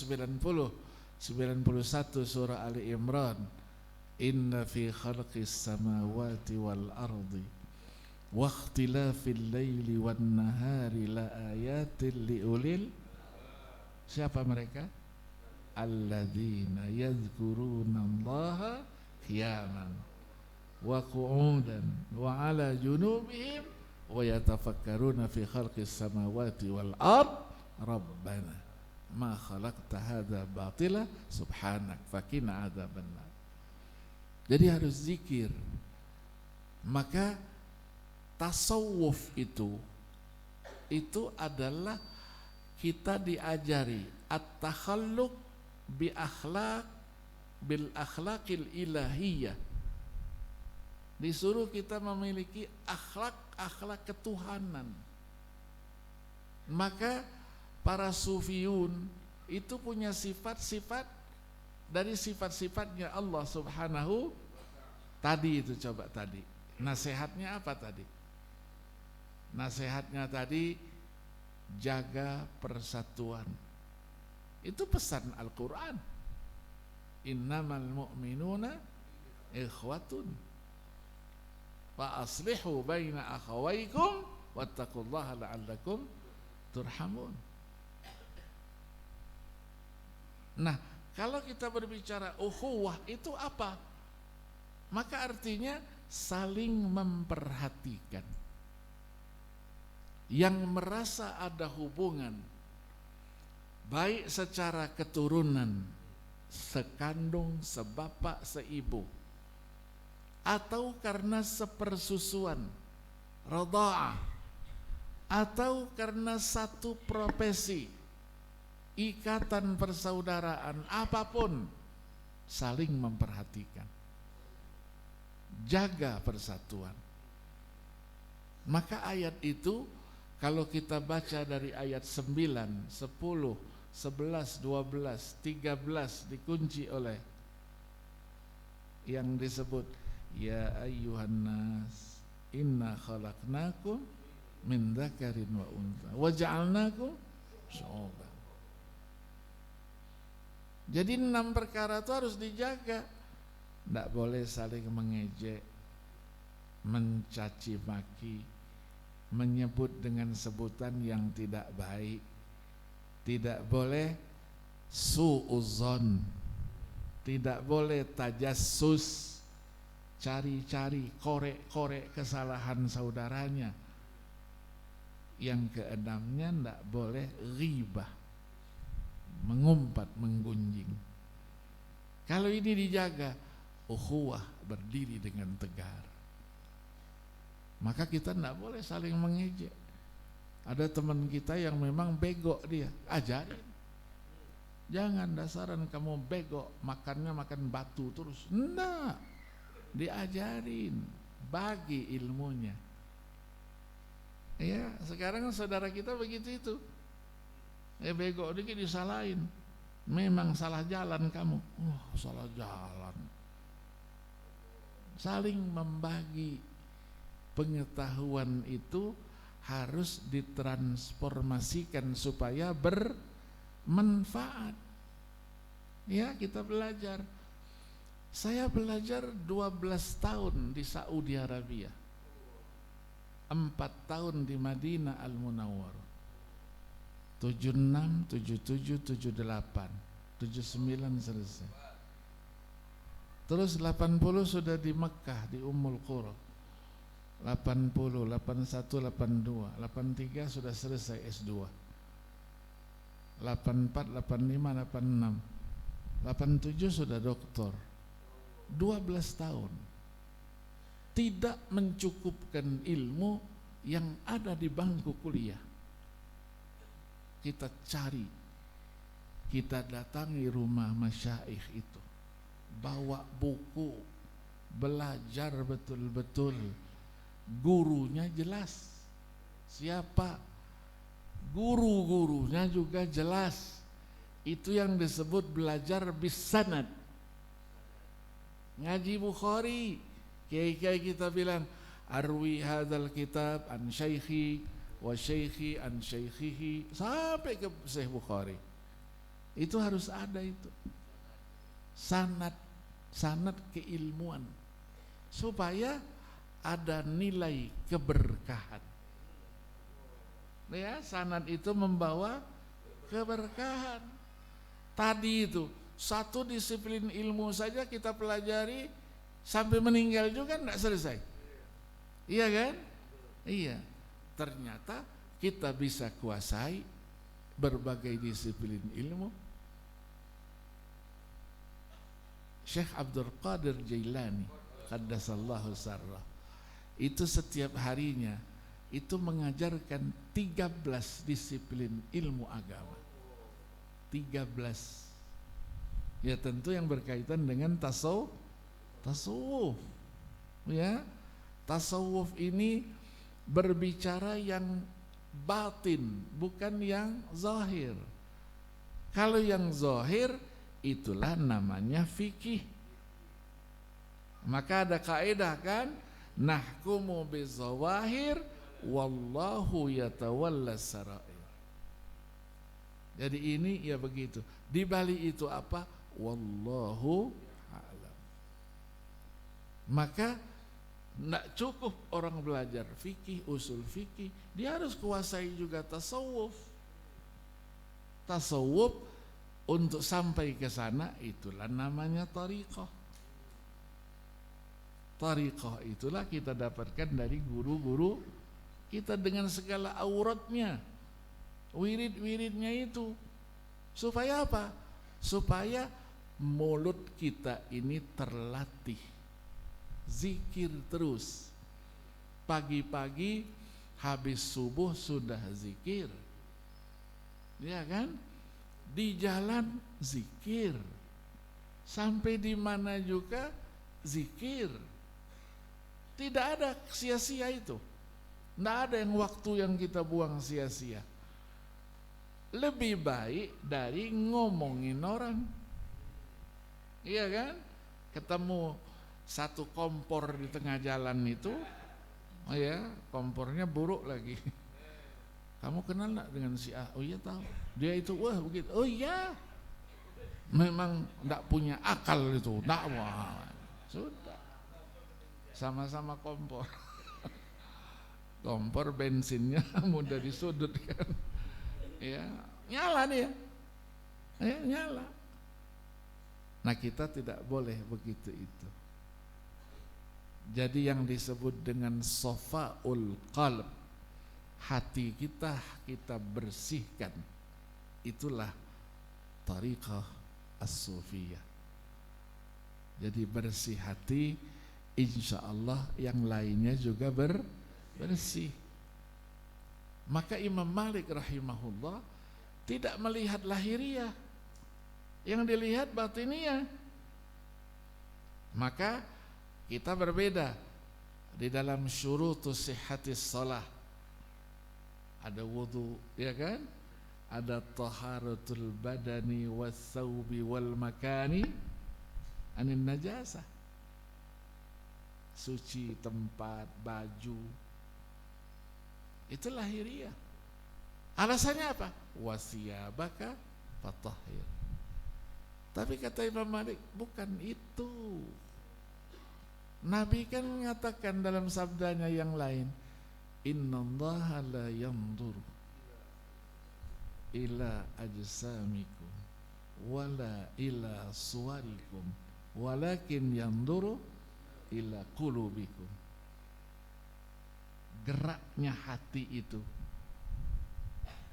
91 surah Ali Imran, inna fi khalqis samawati wal ardi wa ikhtilafil laili wan nahari la ayatin liulil. Siapa mereka? Alladzina yadhkuruna Allaha qiyaman wa qu'udan wa ala junubihim wa yatafakkaruna fi khalqis samawati wal ard rabbana ma khalaqta hadza batila subhanak fakina adzabannar. Jadi harus zikir. Maka tasawuf itu adalah kita diajari at-takhalluq bil akhlaqil ilahiyah. Disuruh kita memiliki akhlak ketuhanan. Maka para sufiyun itu punya sifat-sifat dari sifat-sifatnya Allah Subhanahu. Tadi itu coba tadi. Nasihatnya apa tadi? Nasihatnya tadi jaga persatuan. Itu pesan Al-Quran. Innamal mu'minuna ikhwatun fa aslihu baina akhawaykum wattaqullaha la'allakum turhamun. Nah, kalau kita berbicara ukhuwah itu apa? Maka artinya saling memperhatikan. Yang merasa ada hubungan baik secara keturunan, sekandung, sebapak, seibu, atau karena sepersusuan, radha'ah, atau karena satu profesi, ikatan persaudaraan, apapun, saling memperhatikan, jaga persatuan. Maka ayat itu kalau kita baca dari ayat 9, 10, 11, 12, 13 dikunci oleh yang disebut ya ayyuhan nas inna khalaqnakum min dzakarin wa untha wa ja'alnakum syu'uban. Jadi 6 perkara itu harus dijaga. Tidak boleh saling mengejek, mencaci maki, menyebut dengan sebutan yang tidak baik. Tidak boleh su'uzon, tidak boleh tajassus, cari-cari, korek-korek kesalahan saudaranya. Yang keenamnya tidak boleh ghibah, mengumpat, menggunjing. Kalau ini dijaga, ukhuwah berdiri dengan tegar. Maka kita tidak boleh saling mengejek. Ada teman kita yang memang bego, dia ajarin, jangan dasaran kamu bego, makannya makan batu terus. Enggak, diajarin, bagi ilmunya. Ya, sekarang saudara kita begitu itu. Bego dikit disalahin. Memang salah jalan kamu. Salah jalan. Saling membagi pengetahuan itu harus ditransformasikan supaya bermanfaat. Ya, kita belajar. Saya belajar 12 tahun di Saudi Arabia, 4 tahun di Madinah Al-Munawwarah, 76, 77, 78, 79 selesai. Terus 80 sudah di Mekah, di Ummul Qura. 80, 81, 82, 83 sudah selesai S2. 84, 85, 86, 87 sudah doktor. 12 tahun tidak mencukupkan ilmu yang ada di bangku kuliah. Kita cari, kita datangi rumah masyaikh itu, bawa buku, belajar betul-betul. Gurunya jelas siapa, guru-gurunya juga jelas. Itu yang disebut belajar bisanad. Ngaji Bukhari, kiai-kiai kita bilang arwi hadzal kitab an syaikhi wa syaikhi an syaikhihi sampai ke Syekh Bukhari. Itu harus ada itu. Sanad keilmuan supaya ada nilai keberkahan. Ya, sanad itu membawa keberkahan. Tadi itu satu disiplin ilmu saja kita pelajari sampai meninggal juga tidak selesai. Iya kan? Iya. Ternyata kita bisa kuasai berbagai disiplin ilmu. Syekh Abdul Qadir Jailani qaddasallahu sarrah, itu setiap harinya itu mengajarkan 13 disiplin ilmu agama. 13. Ya tentu yang berkaitan dengan tasawuf. Ya, tasawuf ini berbicara yang batin, bukan yang zahir. Kalau yang zahir itulah namanya fikih. Maka ada kaidah kan, nahkumu bizawahir wallahu yatawalla sarair. Jadi ini ya begitu. Di balik itu apa? Wallahu a'lam. Maka tidak cukup orang belajar fikih, usul fikih, dia harus kuasai juga tasawuf. Tasawuf untuk sampai ke sana itulah namanya tariqah. Tariqah itulah kita dapatkan dari guru-guru kita dengan segala auratnya, wirid-wiridnya itu. Supaya apa? Supaya mulut kita ini terlatih, zikir terus. Pagi-pagi habis subuh sudah zikir, ya kan? Di jalan zikir, sampai di mana juga zikir. Tidak ada sia-sia itu. Tidak ada yang waktu yang kita buang sia-sia. Lebih baik dari ngomongin orang. Iya kan? Ketemu satu kompor di tengah jalan itu, oh ya, kompornya buruk lagi. Kamu kenal enggak dengan si A? Oh iya tahu. Dia itu wah begitu. Oh iya. Memang enggak punya akal itu. Enggak, wah. Sudah. Sama-sama kompor. Kompor bensinnya mudah disudut kan. Ya, nyala dia. Ya, nyala. Nah, kita tidak boleh begitu itu. Jadi yang disebut dengan safaul qalb, hati kita bersihkan, itulah tariqah as-sufiyah. Jadi bersih hati, insya Allah yang lainnya juga bersih. Maka Imam Malik rahimahullah tidak melihat lahiriah, yang dilihat batiniah. Maka kita berbeda di dalam syurutus sihhatis shalah. Ada wudu, ya kan? Ada taharatul badani was thawbi wal makani anin najasah. Suci tempat, baju. Itu lahiriah. Alasannya apa? Wasiyabaka fatahhir. Tapi kata Imam Malik, bukan itu. Nabi kan mengatakan dalam sabdanya yang lain, innallaha la yanzuru ila ajsamikum wala ila suwarikum walakin yanzuru ila qulubikum. Geraknya hati itu,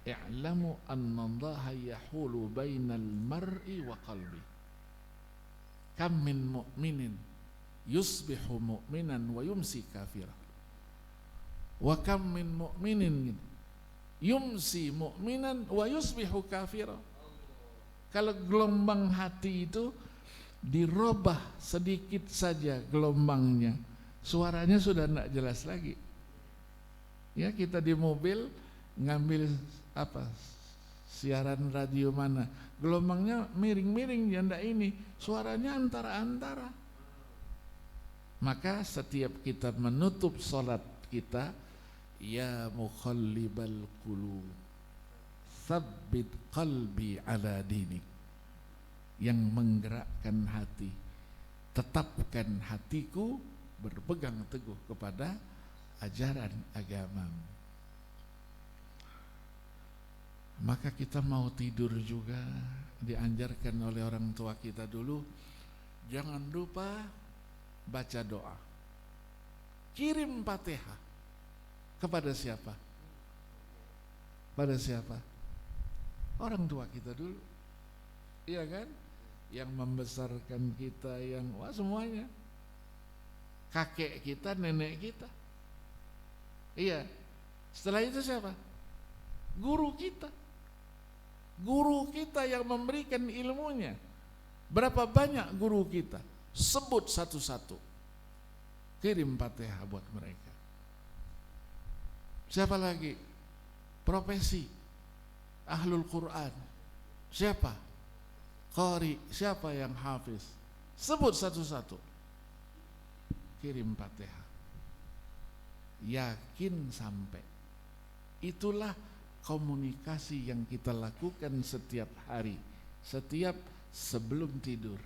i'lamu annallaha yahulu bainal mar'i wa qalbi. Kam min mu'minin yusbihu mu'minan wa yumsi kafira, wa kam min mu'minin yumsi mu'minan wa yusbihu kafira. Kalau gelombang hati itu dirubah sedikit saja gelombangnya, suaranya sudah tidak jelas lagi. Ya, kita di mobil ngambil apa, siaran radio mana, gelombangnya miring-miring, ya ndak ini, suaranya antara-antara. Maka setiap kita menutup salat kita, ya muqallibal qulub tsabbit qalbi ala dinik, yang menggerakkan hati, tetapkan hatiku berpegang teguh kepada ajaran agamamu. Maka kita mau tidur juga dianjarkan oleh orang tua kita dulu, jangan lupa baca doa. Kirim Fatihah kepada siapa? Pada siapa? Orang tua kita dulu. Iya kan? Yang membesarkan kita, yang wah semuanya. Kakek kita, nenek kita. Iya. Setelah itu siapa? Guru kita. Guru kita yang memberikan ilmunya. Berapa banyak guru kita? Sebut satu-satu. Kirim Fatihah buat mereka. Siapa lagi? Profesi Ahlul Quran. Siapa? Qari. Siapa yang hafiz? Sebut satu-satu. Kirim Fatihah. Yakin sampai. Itulah komunikasi yang kita lakukan setiap hari, setiap sebelum tidur.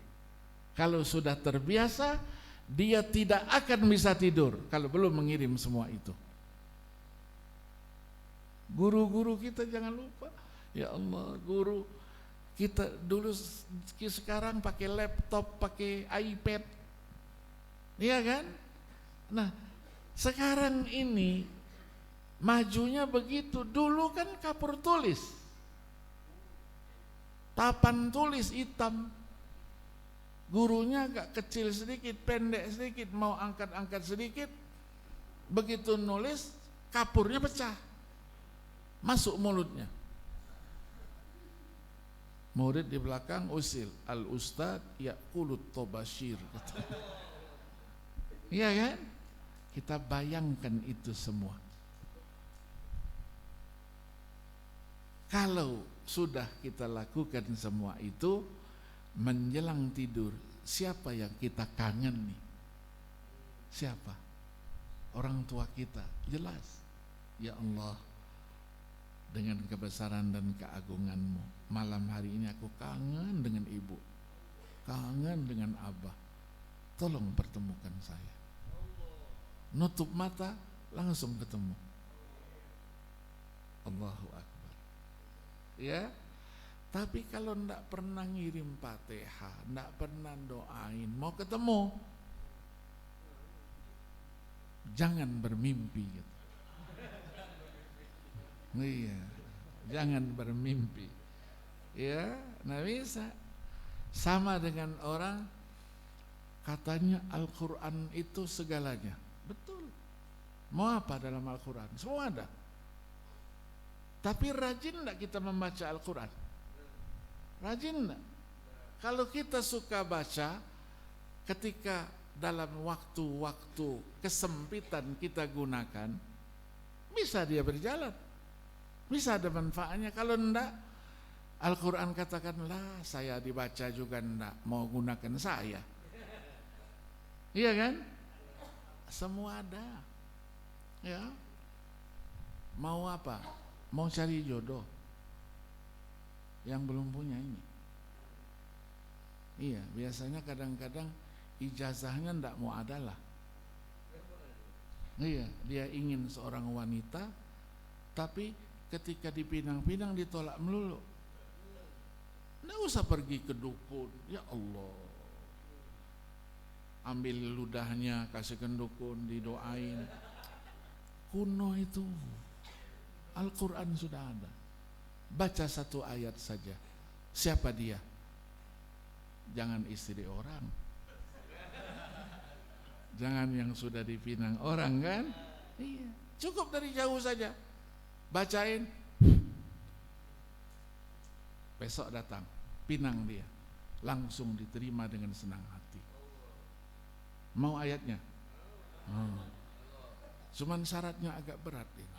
Kalau sudah terbiasa, dia tidak akan bisa tidur kalau belum mengirim semua itu. Guru-guru kita jangan lupa. Ya Allah, guru kita dulu, sekarang pakai laptop, pakai iPad. Iya kan? Nah, sekarang ini majunya begitu. Dulu kan kapur tulis, papan tulis hitam, gurunya agak kecil sedikit, pendek sedikit, mau angkat-angkat sedikit, begitu nulis kapurnya pecah, masuk mulutnya. Murid di belakang usil, al ustad yaqulut tobashir. Iya kan? Kita bayangkan itu semua. Kalau sudah kita lakukan semua itu, menjelang tidur, siapa yang kita kangen nih? Siapa? Orang tua kita, jelas. Ya Allah, dengan kebesaran dan keagungan-Mu, malam hari ini aku kangen dengan ibu, kangen dengan abah. Tolong pertemukan saya. Nutup mata, langsung ketemu. Allahu Akbar. Ya, tapi kalau ndak pernah ngirim Fatihah, ndak pernah doain, mau ketemu, jangan bermimpi gitu. Iya, jangan bermimpi. Ya, nah bisa. Sama dengan orang katanya Al-Quran itu segalanya. Betul. Mau apa dalam Al-Quran? Semua ada. Tapi rajin enggak kita membaca Al-Quran? Rajin enggak? Kalau kita suka baca, ketika dalam waktu-waktu kesempitan kita gunakan, bisa dia berjalan, bisa ada manfaatnya. Kalau enggak, Al-Quran katakanlah saya dibaca juga enggak, mau gunakan saya. Iya kan? Semua ada. Ya. Mau apa? Mau cari jodoh yang belum punya ini. Iya, biasanya kadang-kadang ijazahnya ndak mau adalah. Iya, dia ingin seorang wanita, tapi ketika dipinang-pinang ditolak melulu. Ndak usah pergi ke dukun. Ya Allah, ambil ludahnya, kasihkan dukun, didoain. Kuno itu. Al-Quran sudah ada. Baca satu ayat saja. Siapa dia? Jangan istri orang, jangan yang sudah dipinang orang kan? Iya. Cukup dari jauh saja, bacain. Besok datang, pinang dia, langsung diterima dengan senang hati. Mau ayatnya? Cuman syaratnya agak berat ini.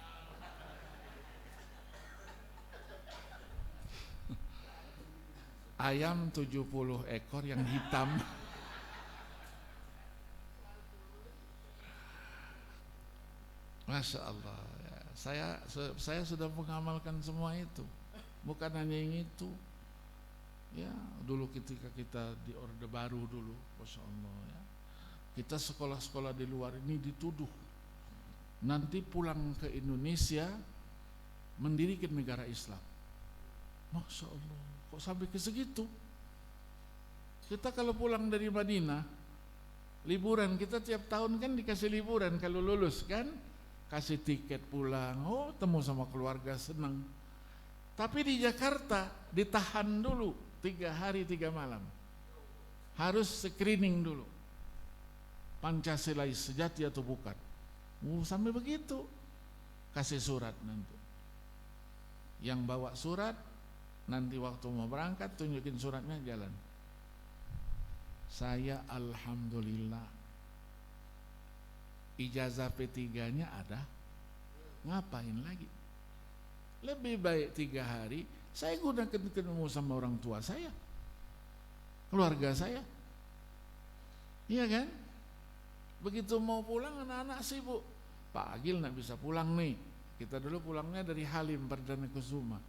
Ayam 70 ekor yang hitam. Masya Allah ya. Saya sudah mengamalkan semua itu. Bukan hanya yang itu. Ya, dulu ketika kita di Orde Baru dulu, Masya Allah ya, kita sekolah-sekolah di luar ini dituduh nanti pulang ke Indonesia mendirikan negara Islam. Masya Allah, kok sampai ke segitu? Kita kalau pulang dari Madinah, liburan, kita tiap tahun kan dikasih liburan kalau lulus kan, kasih tiket pulang, oh temu sama keluarga, senang. Tapi di Jakarta ditahan dulu 3 hari 3 malam, harus screening dulu, Pancasilais sejati atau bukan. Sampai begitu. kasih surat nanti. Yang bawa surat nanti waktu mau berangkat tunjukin suratnya, jalan. Saya alhamdulillah ijazah P3-nya ada, ngapain lagi? Lebih baik 3 hari saya gunakan ketemu sama orang tua saya, keluarga saya. Iya kan? Begitu mau pulang anak-anak sibuk. Pak Agil nggak bisa pulang nih. Kita dulu pulangnya dari Halim Perdana Kusuma.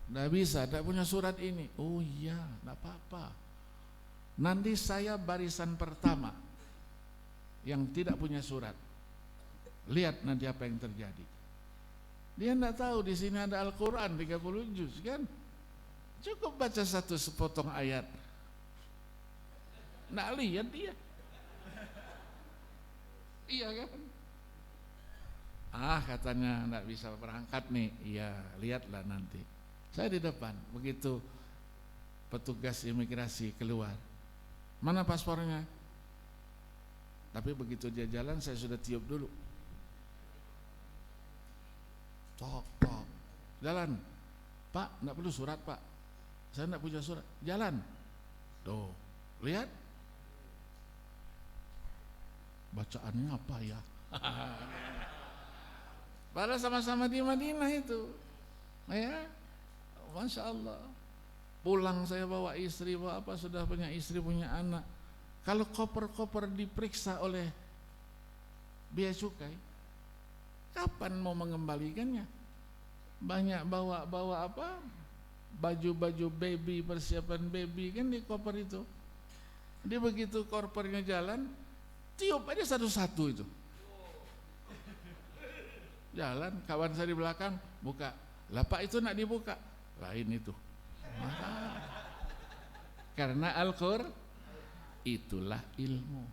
Nggak bisa, nggak punya surat ini. Oh iya, nggak apa-apa. Nanti saya barisan pertama yang tidak punya surat. Lihat nanti apa yang terjadi. Dia nggak tahu di sini ada Al-Quran 30 juz kan? Cukup baca satu sepotong ayat. Nggak lihat dia. Iya kan? Katanya nggak bisa berangkat nih. Iya, lihatlah nanti. Saya di depan, begitu petugas imigrasi keluar, mana paspornya? Tapi begitu dia jalan saya sudah tiup dulu. Tok, tok, jalan. Pak, nggak perlu surat pak. Saya nggak punya surat. Jalan. Tuh, lihat. Bacaannya apa ya? Padahal sama-sama di Madinah itu, ya, masya Allah. Pulang saya bawa istri, bawa apa, sudah punya istri, punya anak. Kalau koper-koper diperiksa oleh bea cukai, kapan mau mengembalikannya? Banyak bawa apa? Baju-baju baby, persiapan baby kan di koper itu. Dia begitu kopernya jalan, tiup aja satu-satu itu. Jalan, kawan saya di belakang buka. Lah Pak itu nak dibuka. Lain itu. Karena Al-Qur'an itulah ilmu.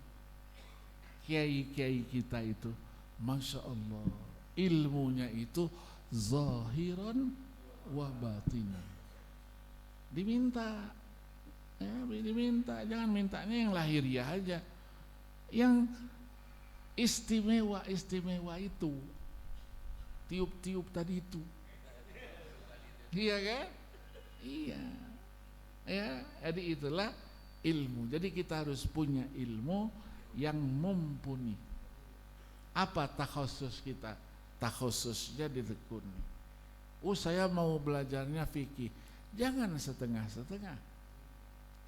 Kiai-kiai kita itu masya Allah, ilmunya itu zahiran wa batinan. Diminta, ya, diminta. Jangan mintanya yang lahiriah aja, yang istimewa itu, tiup-tiup tadi itu. Iya kan? Iya. Ya, jadi itulah ilmu. Jadi kita harus punya ilmu yang mumpuni. Apa takhusus kita? Takhususnya ditekuni. Saya mau belajarnya fikih. Jangan setengah-setengah.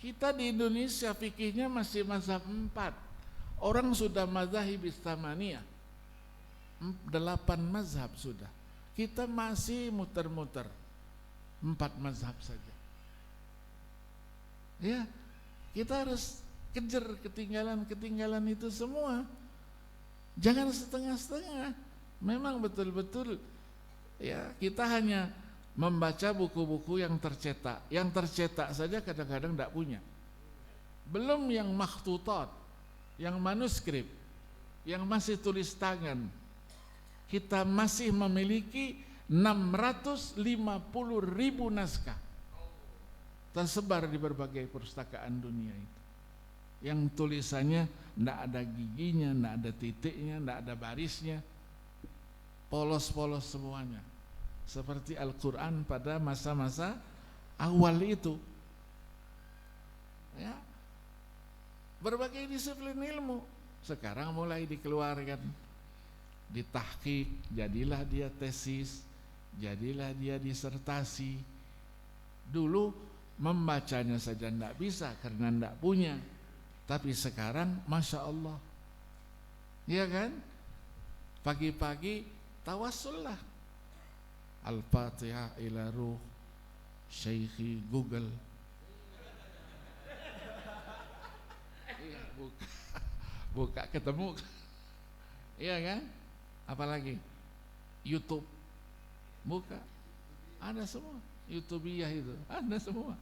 Kita di Indonesia fikihnya masih mazhab 4. Orang sudah mazhab istamaniyah. 8 mazhab sudah. Kita masih muter-muter 4 mazhab saja. Ya, kita harus kejar ketinggalan itu semua. Jangan setengah-setengah. Memang betul-betul ya, kita hanya membaca buku-buku yang tercetak. Yang tercetak saja kadang-kadang tidak punya. Belum yang makhtutat, yang manuskrip, yang masih tulis tangan. Kita masih memiliki 650.000 naskah tersebar di berbagai perpustakaan dunia itu, yang tulisannya tidak ada giginya, tidak ada titiknya, tidak ada barisnya, polos-polos semuanya, seperti Al-Quran pada masa-masa awal itu. Ya, berbagai disiplin ilmu sekarang mulai dikeluarkan, ditahqiq, jadilah dia tesis, jadilah dia disertasi. Dulu membacanya saja tidak bisa karena tidak punya, tapi sekarang masya Allah, ya kan? Pagi-pagi tawassul lah, Al-Fatihah ila ruh Syekhi Google. Iya, buka ketemu, iya kan? Apalagi YouTube, buka, ada semua. YouTubiah itu ada semua.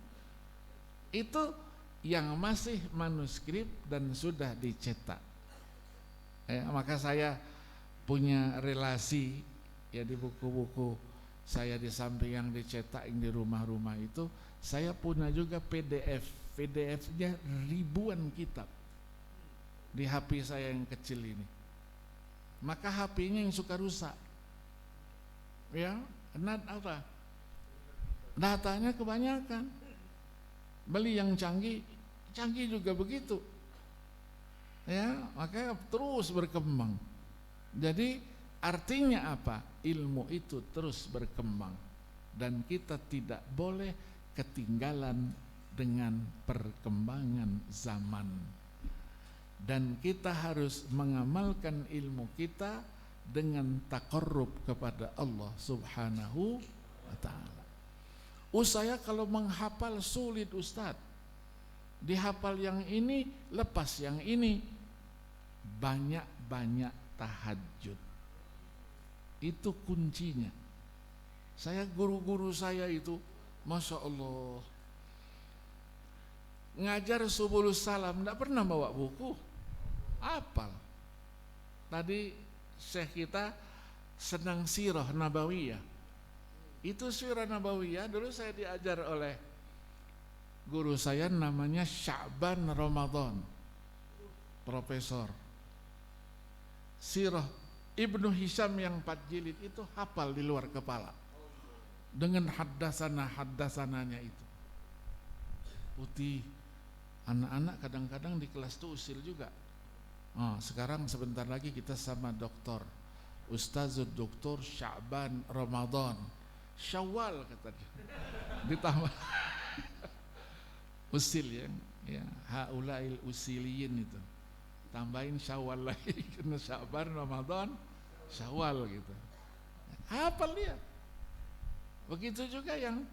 Itu yang masih manuskrip dan sudah dicetak. Maka saya punya relasi ya di buku-buku saya, di samping yang dicetak yang di rumah-rumah itu, saya punya juga PDF-nya ribuan kitab di HP saya yang kecil ini. Maka HP-nya yang suka rusak, ya, apa? Datanya kebanyakan. Beli yang canggih juga begitu. Ya, makanya terus berkembang. Jadi artinya apa? Ilmu itu terus berkembang dan kita tidak boleh ketinggalan dengan perkembangan zaman. Dan kita harus mengamalkan ilmu kita dengan taqarrub kepada Allah Subhanahu wa ta'ala. Saya kalau menghafal sulit Ustaz. Dihafal yang ini, lepas yang ini. Banyak-banyak tahajud. Itu kuncinya. Saya guru-guru saya itu, Masya Allah, ngajar Subulus Salam, tidak pernah bawa buku. Hafal. Tadi Syekh kita senang sirah nabawiyah. Itu sirah nabawiyah dulu saya diajar oleh guru saya namanya Sya'ban Ramadan, profesor. Sirah Ibnu Hisham yang 4 jilid itu hafal di luar kepala dengan haddasananya itu. Putih. Anak-anak kadang-kadang di kelas itu usil juga. Sekarang sebentar lagi kita sama doktor Ustazud Doktor Sya'ban Ramadan, Syawal katanya. Ditambah usil ya, haulail usiliyin itu. Tambahin Syawal lagi karena Sya'ban Ramadan Syawal gitu. Hafal dia. Begitu juga yang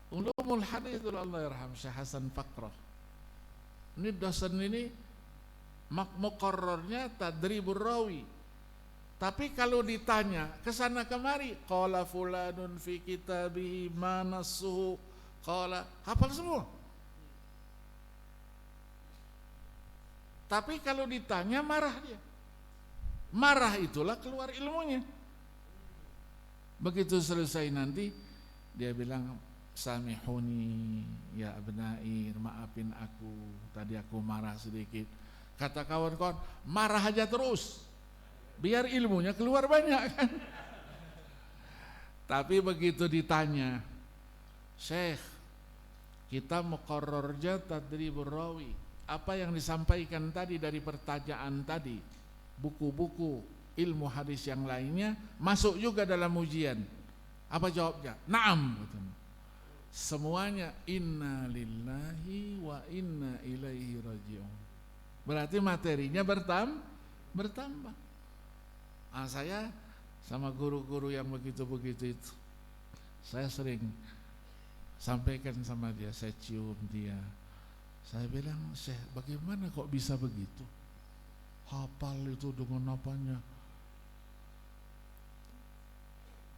Ulumul Hadis itu, Allah yarham Syekh Hasan Fakrah. Ini dosen ini muqarrarnya tadribur rawi. Tapi kalau ditanya kesana kemari, qala fulanun fi kitabihi ma nassuhu, qala, hafal semua. Tapi kalau ditanya marah dia. Marah itulah keluar ilmunya. Begitu selesai nanti dia bilang, samihuni ya abnai, maafin aku, tadi aku marah sedikit. Kata kawan-kawan, marah aja terus, biar ilmunya keluar banyak kan. Tapi begitu ditanya, Syekh, kita muqarrarnya tadribur rawi, apa yang disampaikan tadi dari pertanyaan tadi, buku-buku ilmu hadis yang lainnya masuk juga dalam ujian. Apa jawabnya? Naam. Semuanya inna lillahi wa inna ilaihi raji'un. Berarti materinya bertambah. Saya sama guru-guru yang begitu-begitu itu, saya sering sampaikan sama dia, saya cium dia. Saya bilang, Syekh, bagaimana kok bisa begitu? Hafal itu dengan apanya?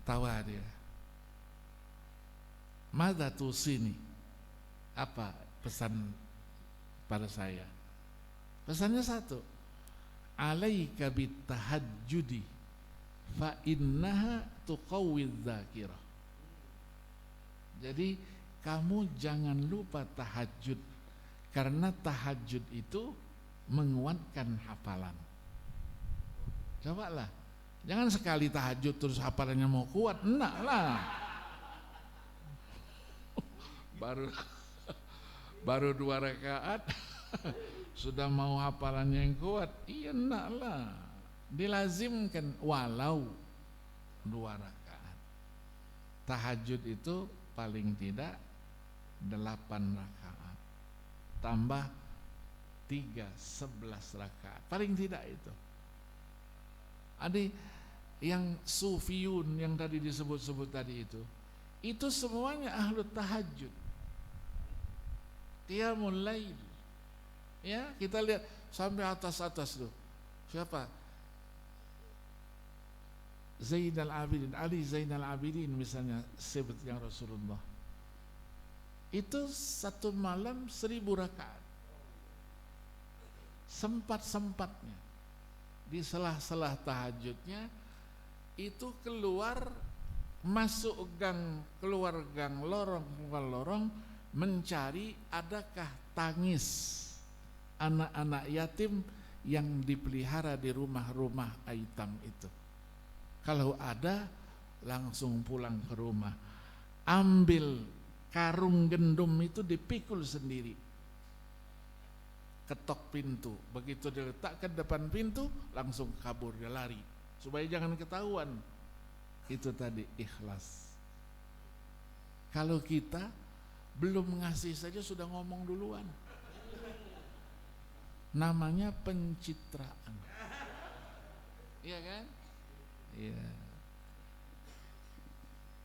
Tawa dia. Madza tusini? Apa pesan pada saya? Pesannya satu, alaika bitahajjudi fa innaha tuqawwidz dzakirah. Jadi kamu jangan lupa tahajud, karena tahajud itu menguatkan hafalan. Cobalah, jangan sekali tahajud terus hafalannya mau kuat, enggak lah. Baru 2 rakaat sudah mau hafalannya yang kuat, iya enggak lah. Dilazimkan walau 2 rakaat. Tahajud itu paling tidak 8 rakaat tambah 3, 11 rakaat paling tidak itu. Ada yang sufiyun yang tadi disebut-sebut tadi itu semuanya ahlu tahajud, qiyamul lail. Ya, kita lihat sampai atas-atas tuh. Siapa? Zainal Abidin, Ali Zainal Abidin misalnya, sebut yang Rasulullah. Itu 1 malam 1000 rakaat. Sempat-sempatnya di selah-selah tahajudnya itu keluar masuk gang, keluar gang, lorong keluar lorong, mencari adakah tangis anak-anak yatim yang dipelihara di rumah-rumah aitam itu. Kalau ada, langsung pulang ke rumah, ambil karung gendum itu dipikul sendiri, ketok pintu, begitu diletakkan depan pintu langsung kabur, dia lari supaya jangan ketahuan. Itu tadi ikhlas. Kalau kita belum ngasih saja sudah ngomong duluan, namanya pencitraan, iya kan? Iya.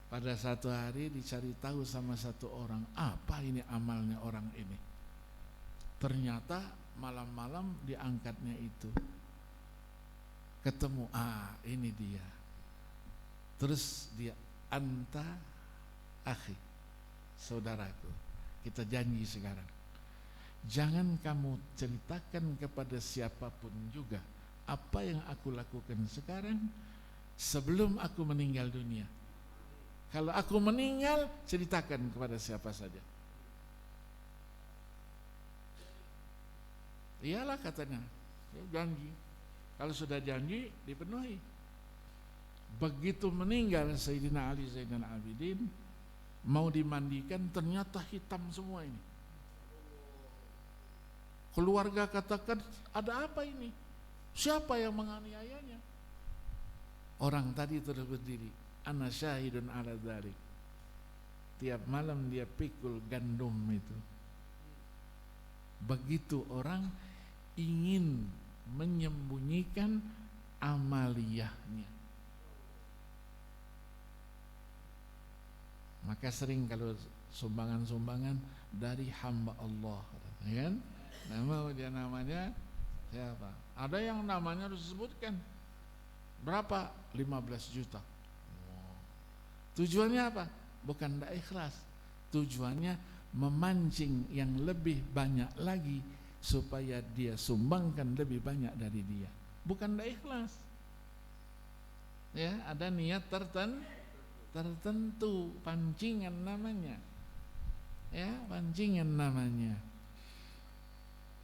Pada satu hari dicari tahu sama satu orang, apa ini amalnya orang ini. Ternyata malam-malam diangkatnya itu, ketemu, ini dia. Terus dia, anta akhi, saudaraku, kita janji sekarang, jangan kamu ceritakan kepada siapapun juga apa yang aku lakukan sekarang sebelum aku meninggal dunia. Kalau aku meninggal, ceritakan kepada siapa saja. Iyalah katanya, ya, janji. Kalau sudah janji, dipenuhi. Begitu meninggal Sayyidina Ali Zainal Abidin, mau dimandikan, ternyata hitam semua ini. Keluarga katakan, ada apa ini? Siapa yang menganiayanya? Orang tadi terus berdiri, ana syahidun ala dzalik. Tiap malam dia pikul gandum itu. Begitu orang ingin menyembunyikan amaliyahnya, maka sering kalau sumbangan-sumbangan dari hamba Allah, kan? Namanya siapa? Ada yang namanya harus disebutkan. Berapa? 15 juta. Tujuannya apa? Bukan tidak ikhlas. Tujuannya memancing yang lebih banyak lagi supaya dia sumbangkan lebih banyak dari dia. Bukan tidak ikhlas. Ya, ada niat tertentu, pancingan namanya. Ya, pancingan namanya.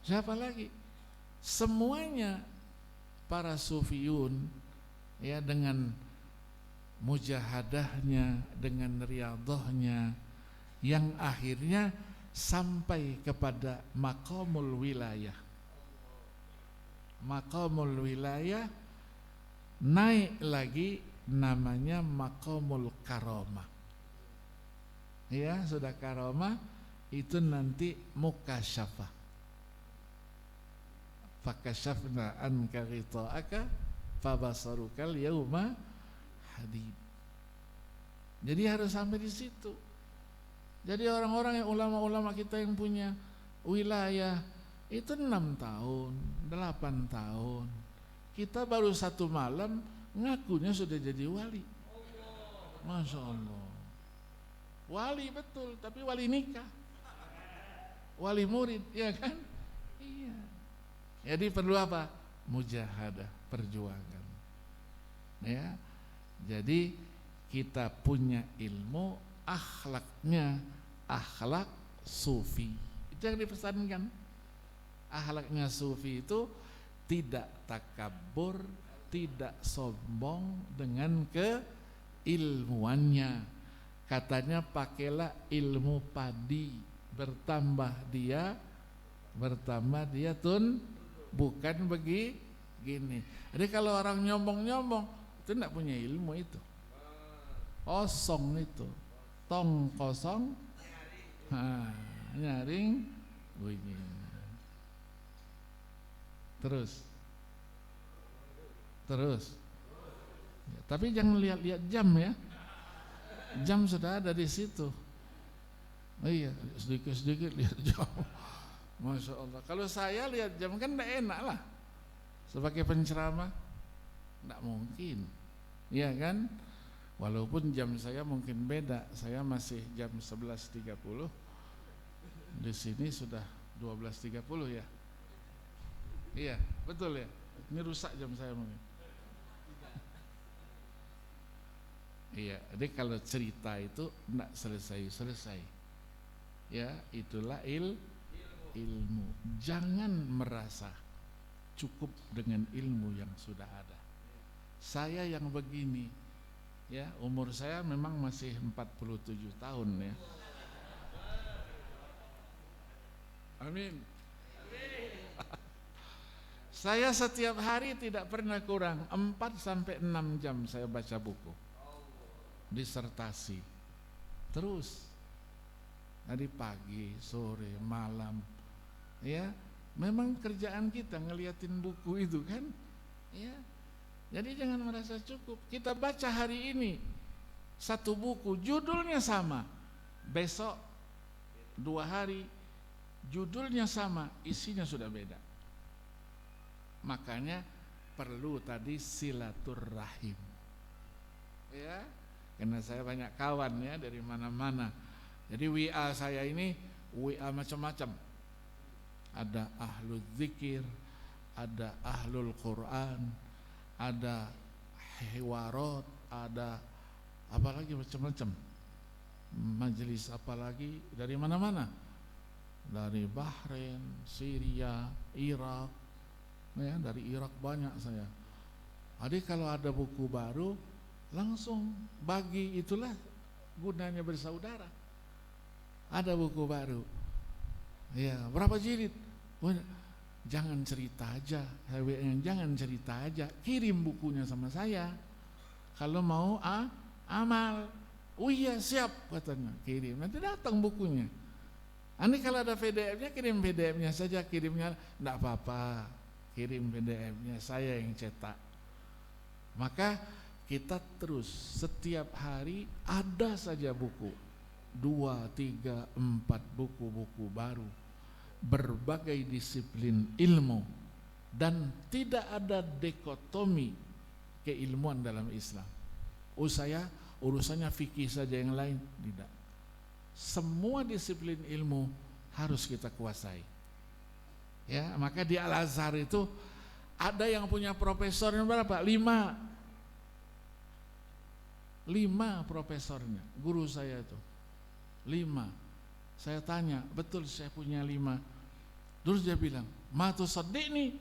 Siapa lagi? Semuanya para sufiyun, ya, dengan mujahadahnya, dengan riyadhahnya, yang akhirnya sampai kepada maqamul wilayah. Maqamul wilayah naik lagi namanya maqamul karamah. Ya, sudah karamah itu nanti mukasyafah. Fakashafna anka ghita'aka fabasarukal yauma hadid. Jadi harus sampai di situ. Jadi orang-orang yang ulama-ulama kita yang punya wilayah itu 6 tahun, 8 tahun. Kita baru 1 malam ngakunya sudah jadi wali. Masya Allah. Wali betul, tapi wali nikah, wali murid, ya kan? Iya. Jadi perlu apa? Mujahadah, perjuangan. Ya. Jadi kita punya ilmu, akhlaknya akhlak sufi. Itu yang dipesankan. Akhlaknya sufi itu tidak takabur, tidak sombong dengan keilmuannya. Katanya pakailah ilmu padi, bertambah dia bukan begini. Jadi kalau orang nyombong-nyombong itu tidak punya ilmu, itu kosong, itu tong kosong, nyaring bunyi. Terus ya, tapi jangan lihat-lihat jam ya, jam sudah ada di situ. Oh iya, sedikit-sedikit lihat jam. Masya Allah. Kalau saya lihat jam kan tidak enak lah. Sebagai penceramah tidak mungkin, ya kan? Walaupun jam saya mungkin beda. Saya masih jam 11.30. Di sini sudah 12.30 ya. Iya, betul ya. Ini rusak jam saya mungkin. Iya, jadi kalau cerita itu tidak selesai. Ya, itulah ilmu. Jangan merasa cukup dengan ilmu yang sudah ada. Saya yang begini, Ya, umur saya memang masih 47 tahun ya. Amin. Saya setiap hari tidak pernah kurang 4 sampai 6 jam saya baca buku. Disertasi. Terus dari pagi, sore, malam. Ya, memang kerjaan kita ngeliatin buku itu kan. Ya. Jadi jangan merasa cukup. Kita baca hari ini satu buku, judulnya sama. Besok 2 hari judulnya sama, isinya sudah beda. Makanya perlu tadi silaturrahim. Ya, karena saya banyak kawan ya dari mana-mana. Jadi WA saya ini WA macam-macam. Ada ahlul zikir, ada ahlul Quran, ada hiwarat, ada apalagi macam-macam majelis, apalagi dari mana-mana, dari Bahrain, Syria, Irak ya, dari Irak banyak saya. Jadi kalau ada buku baru langsung bagi, itulah gunanya bersaudara. Ada buku baru ya, berapa jilid? Jangan cerita aja, jangan cerita aja, kirim bukunya sama saya. Kalau mau amal, oh iya siap katanya, kirim, nanti datang bukunya. Ini kalau ada PDF-nya, kirim PDF-nya saja, kirimnya enggak apa-apa, kirim PDF-nya, saya yang cetak. Maka kita terus setiap hari ada saja buku, 2, 3, 4 buku-buku baru, berbagai disiplin ilmu, dan tidak ada dikotomi keilmuan dalam Islam. Saya urusannya fikih saja, yang lain tidak. Semua disiplin ilmu harus kita kuasai. Ya, maka di Al-Azhar itu ada yang punya profesornya berapa? 5 profesornya, guru saya itu 5. Saya tanya, betul saya punya 5. Terus dia bilang, ma tusaddiqni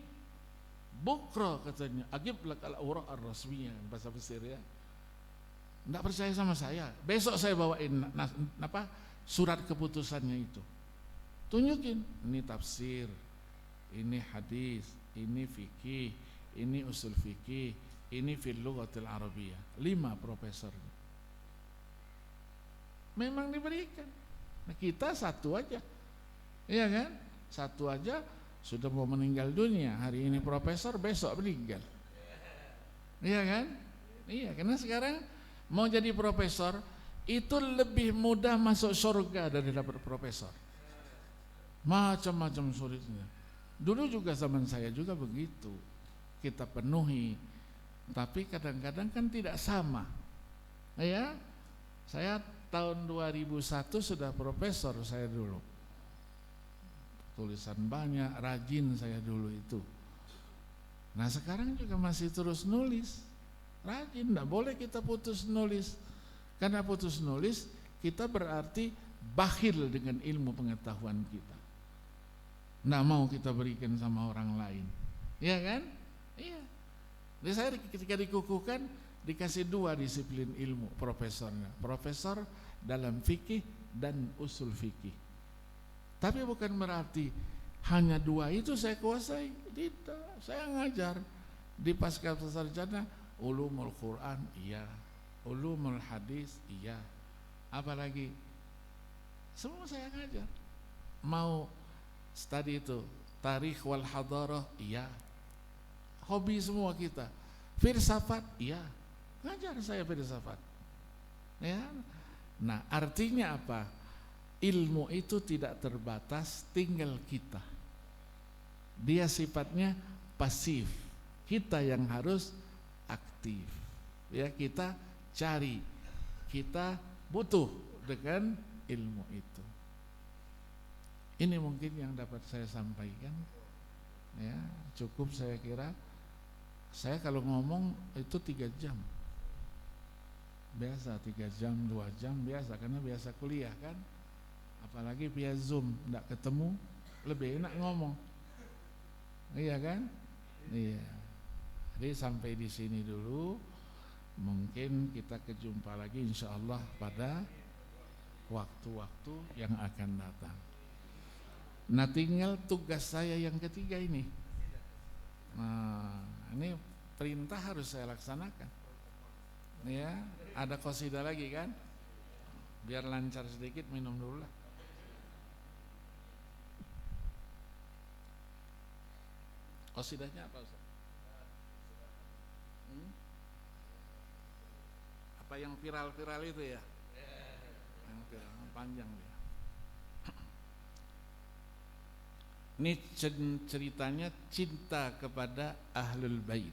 bukra, katanya, agib lak al-awra' ar-rasmiyah, bahasa Mesir ya. Enggak percaya sama saya, besok saya bawain surat keputusannya itu. Tunjukin, ini tafsir, ini hadis, ini fikih, ini usul fikih, ini fil lughatil arabiyyah. 5 profesornya. Memang diberikan. Nah, kita 1 aja. Iya kan? 1 aja sudah mau meninggal dunia. Hari ini profesor, besok meninggal. Iya kan? Iya, karena sekarang mau jadi profesor itu lebih mudah masuk surga dari dapat profesor. Macam-macam sulitnya. Dulu juga zaman saya juga begitu. Kita penuhi. Tapi kadang-kadang kan tidak sama. Ya, saya tahun 2001 sudah profesor saya dulu. Tulisan banyak, rajin saya dulu itu. Nah sekarang juga masih terus nulis, rajin, tidak boleh kita putus nulis. Karena putus nulis kita berarti bakhil dengan ilmu pengetahuan kita. Tidak mau kita berikan sama orang lain. Iya kan? Iya. Jadi saya ketika dikukuhkan dikasih 2 disiplin ilmu profesornya. Profesor dalam fikih dan usul fikih. Tapi bukan berarti hanya 2 itu saya kuasai. Tidak, saya ngajar di pasca sarjana ulumul Quran, iya, ulumul hadis, iya, apalagi semua saya ngajar. Mau studi itu tarikh wal hadarah, iya, hobi semua kita. Filsafat, iya, ngajar saya filsafat. Ya, nah artinya apa? Ilmu itu tidak terbatas, tinggal kita. Dia sifatnya pasif, kita yang harus aktif. Ya, kita cari, kita butuh dengan ilmu itu. Ini mungkin yang dapat saya sampaikan. Ya, cukup saya kira. Saya kalau ngomong itu 3 jam. Biasa 3 jam, 2 jam biasa, karena biasa kuliah kan. Apalagi via Zoom, tidak ketemu, lebih enak ngomong. Iya kan? Iya. Jadi sampai di sini dulu. Mungkin kita kejumpa lagi insya Allah pada waktu-waktu yang akan datang. Nah, tinggal tugas saya yang ketiga ini. Nah, ini perintah harus saya laksanakan. Ya, ada qasidah lagi kan? Biar lancar sedikit, minum dulu lah. Qasidahnya apa Ustaz? Apa yang viral-viral itu ya? Yang viral, panjang dia. Ini ceritanya cinta kepada Ahlul Bait.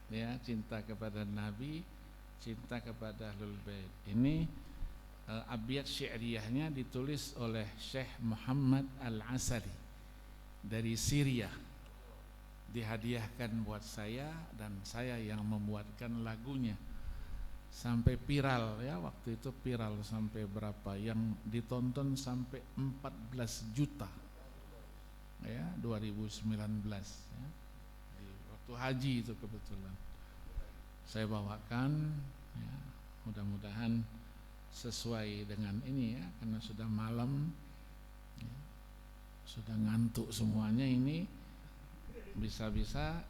Ya, cinta kepada Nabi, cinta kepada Ahlul Bait. Ini abiyat syairiyahnya ditulis oleh Syekh Muhammad Al-Asari dari Syria. Dihadiahkan buat saya dan saya yang membuatkan lagunya. Sampai viral ya, waktu itu viral sampai berapa, yang ditonton sampai 14 juta ya, 2019 ya. Waktu haji itu kebetulan saya bawakan ya, mudah-mudahan sesuai dengan ini ya, karena sudah malam ya, sudah ngantuk semuanya ini, bisa-bisa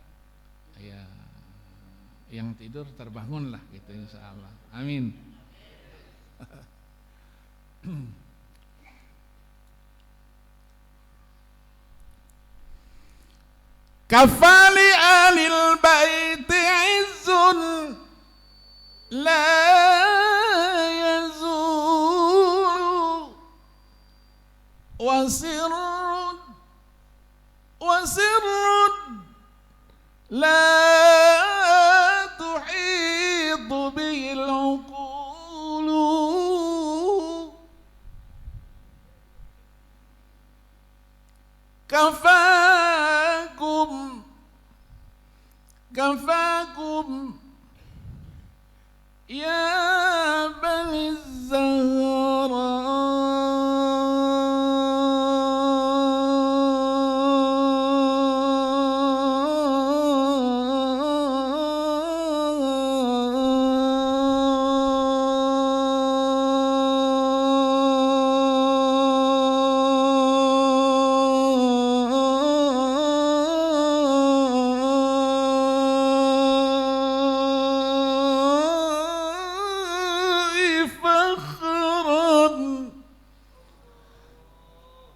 ya yang tidur terbangun lah gitu insyaallah. Amin. Kafali alil baiti izzun la yazulu wa sirrun la tuhidu bil uqulu kafakum ya bani Zahra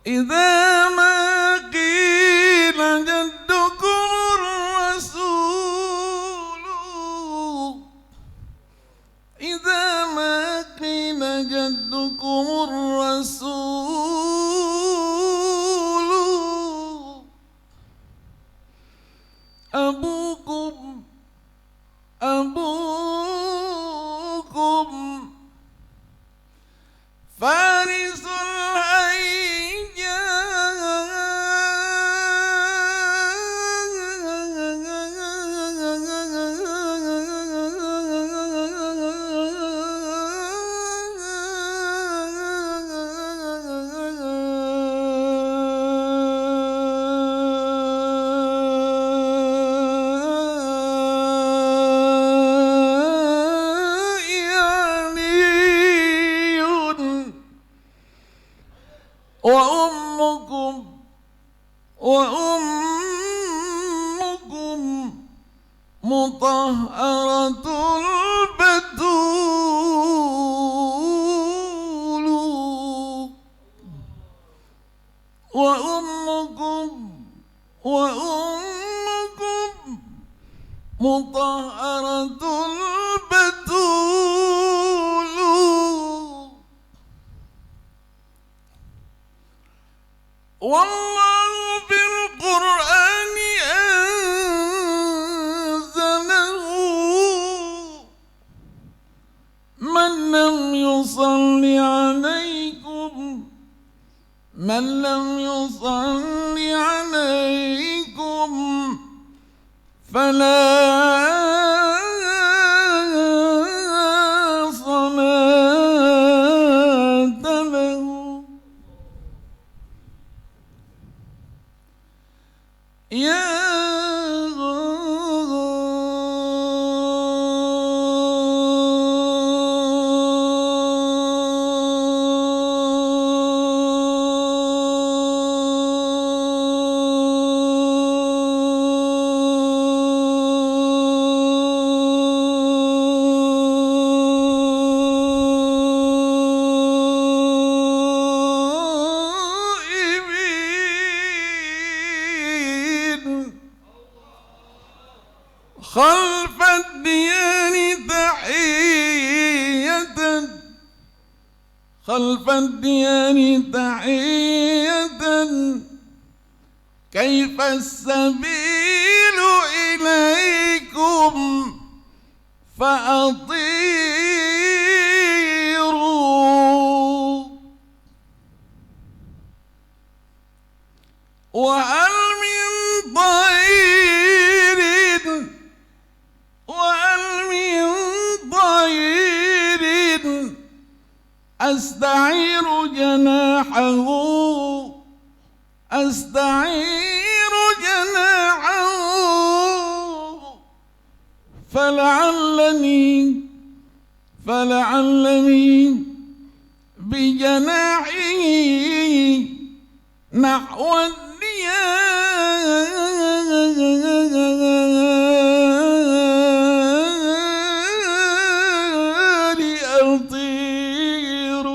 إذا ما قيل جدكم الرسول إذا ما قيل جدكم الرسول أبوكم فارس وأمكم مطهرة البتول وأمكم مطهرة البتول والله في القرآن أنزله من لم يصل عليكم فلا صلاة له. يا خلف الديان تحية كيف السبيل إليكم فأطيروا وهل من طير أستعير جناحه فلعلني بجناحه نحو الديار أطير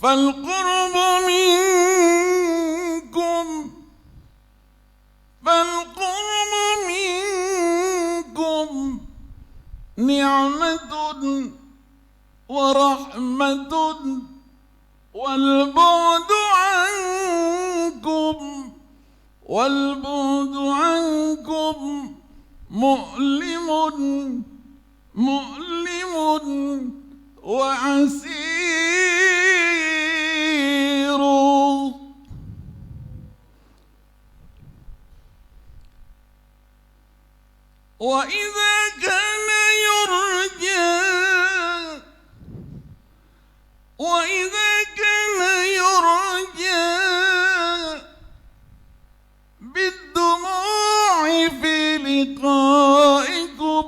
فالقرب منكم نعمة ورحمة والبعد عنكم مؤلم وعسير وإذا كان يرجى بالدموع في لقائكم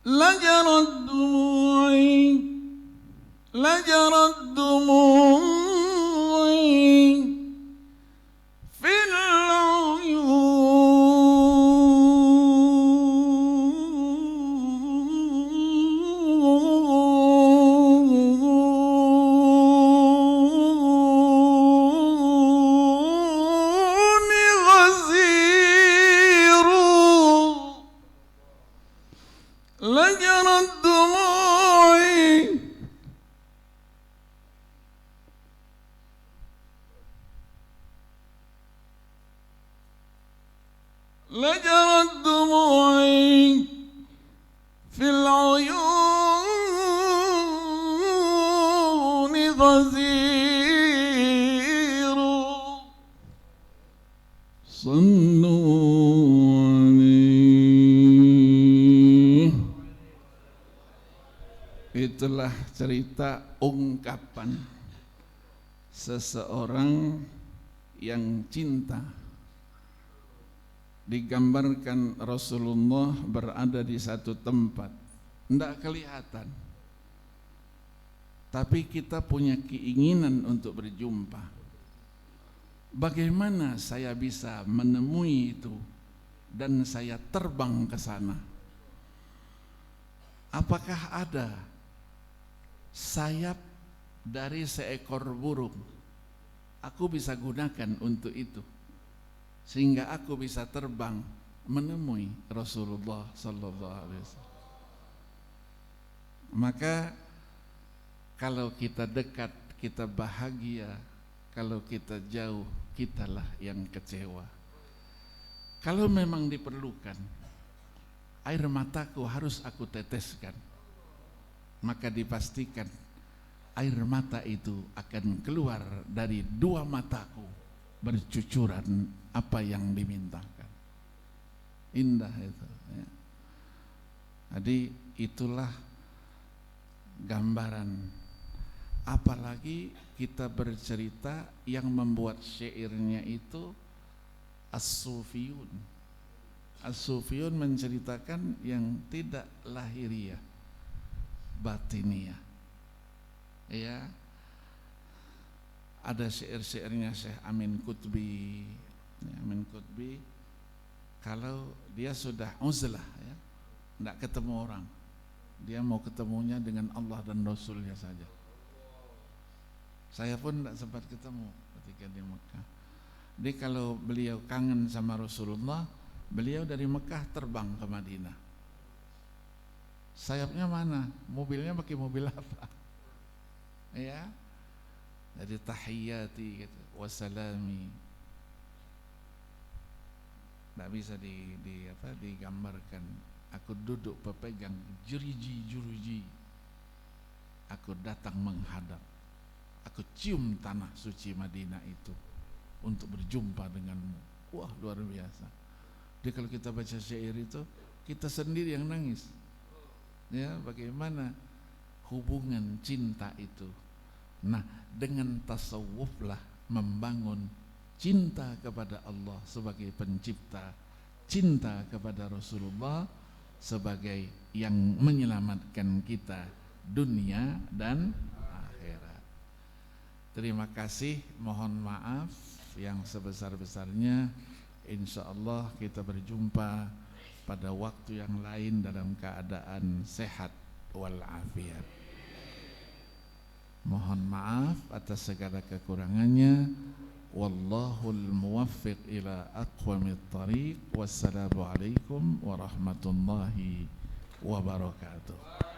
لجرت دموعي في العيون غزير لجرت دموعي في العيون غزير صلوا عليه. Itulah cerita ungkapan seseorang yang cinta. Digambarkan Rasulullah berada di satu tempat, tidak kelihatan, tapi kita punya keinginan untuk berjumpa. Bagaimana saya bisa menemui itu dan saya terbang ke sana? Apakah ada sayap dari seekor burung? Aku bisa gunakan untuk itu, sehingga aku bisa terbang menemui Rasulullah sallallahu alaihi wasallam. Maka kalau kita dekat kita bahagia, kalau kita jauh kitalah yang kecewa. Kalau memang diperlukan, air mataku harus aku teteskan, maka dipastikan air mata itu akan keluar dari dua mataku bercucuran apa yang dimintakan. Indah itu ya. Jadi itulah gambaran. Apalagi kita bercerita yang membuat syairnya itu as-sufiyun. As-sufiyun menceritakan yang tidak lahiriah, batiniah. Ya, ada syair-syairnya Syekh Amin Qutbi. Amin Qutbi kalau dia sudah uzlah ya, tidak ketemu orang, dia mau ketemunya dengan Allah dan Rasulnya saja. Saya pun tidak sempat ketemu ketika di Mekah. Jadi kalau beliau kangen sama Rasulullah, beliau dari Mekah terbang ke Madinah. Sayapnya mana? Mobilnya pakai mobil apa? Ya, jadi tahiyyati gitu, wassalami. Tidak bisa digambarkan. Aku duduk pepegang jeruji. Aku datang menghadap. Aku cium tanah suci Madinah itu untuk berjumpa denganmu. Wah, luar biasa. Jadi kalau kita baca syair itu, kita sendiri yang nangis. Ya, bagaimana hubungan cinta itu. Nah, dengan tasawuflah membangun cinta kepada Allah sebagai pencipta, cinta kepada Rasulullah sebagai yang menyelamatkan kita dunia dan akhirat. Terima kasih, mohon maaf yang sebesar-besarnya. Insyaallah kita berjumpa pada waktu yang lain dalam keadaan sehat walafiat. Mohon maaf atas segala kekurangannya. Wallahul muwaffiq ila aqwamit thariq. Wassalamualaikum warahmatullahi wabarakatuh.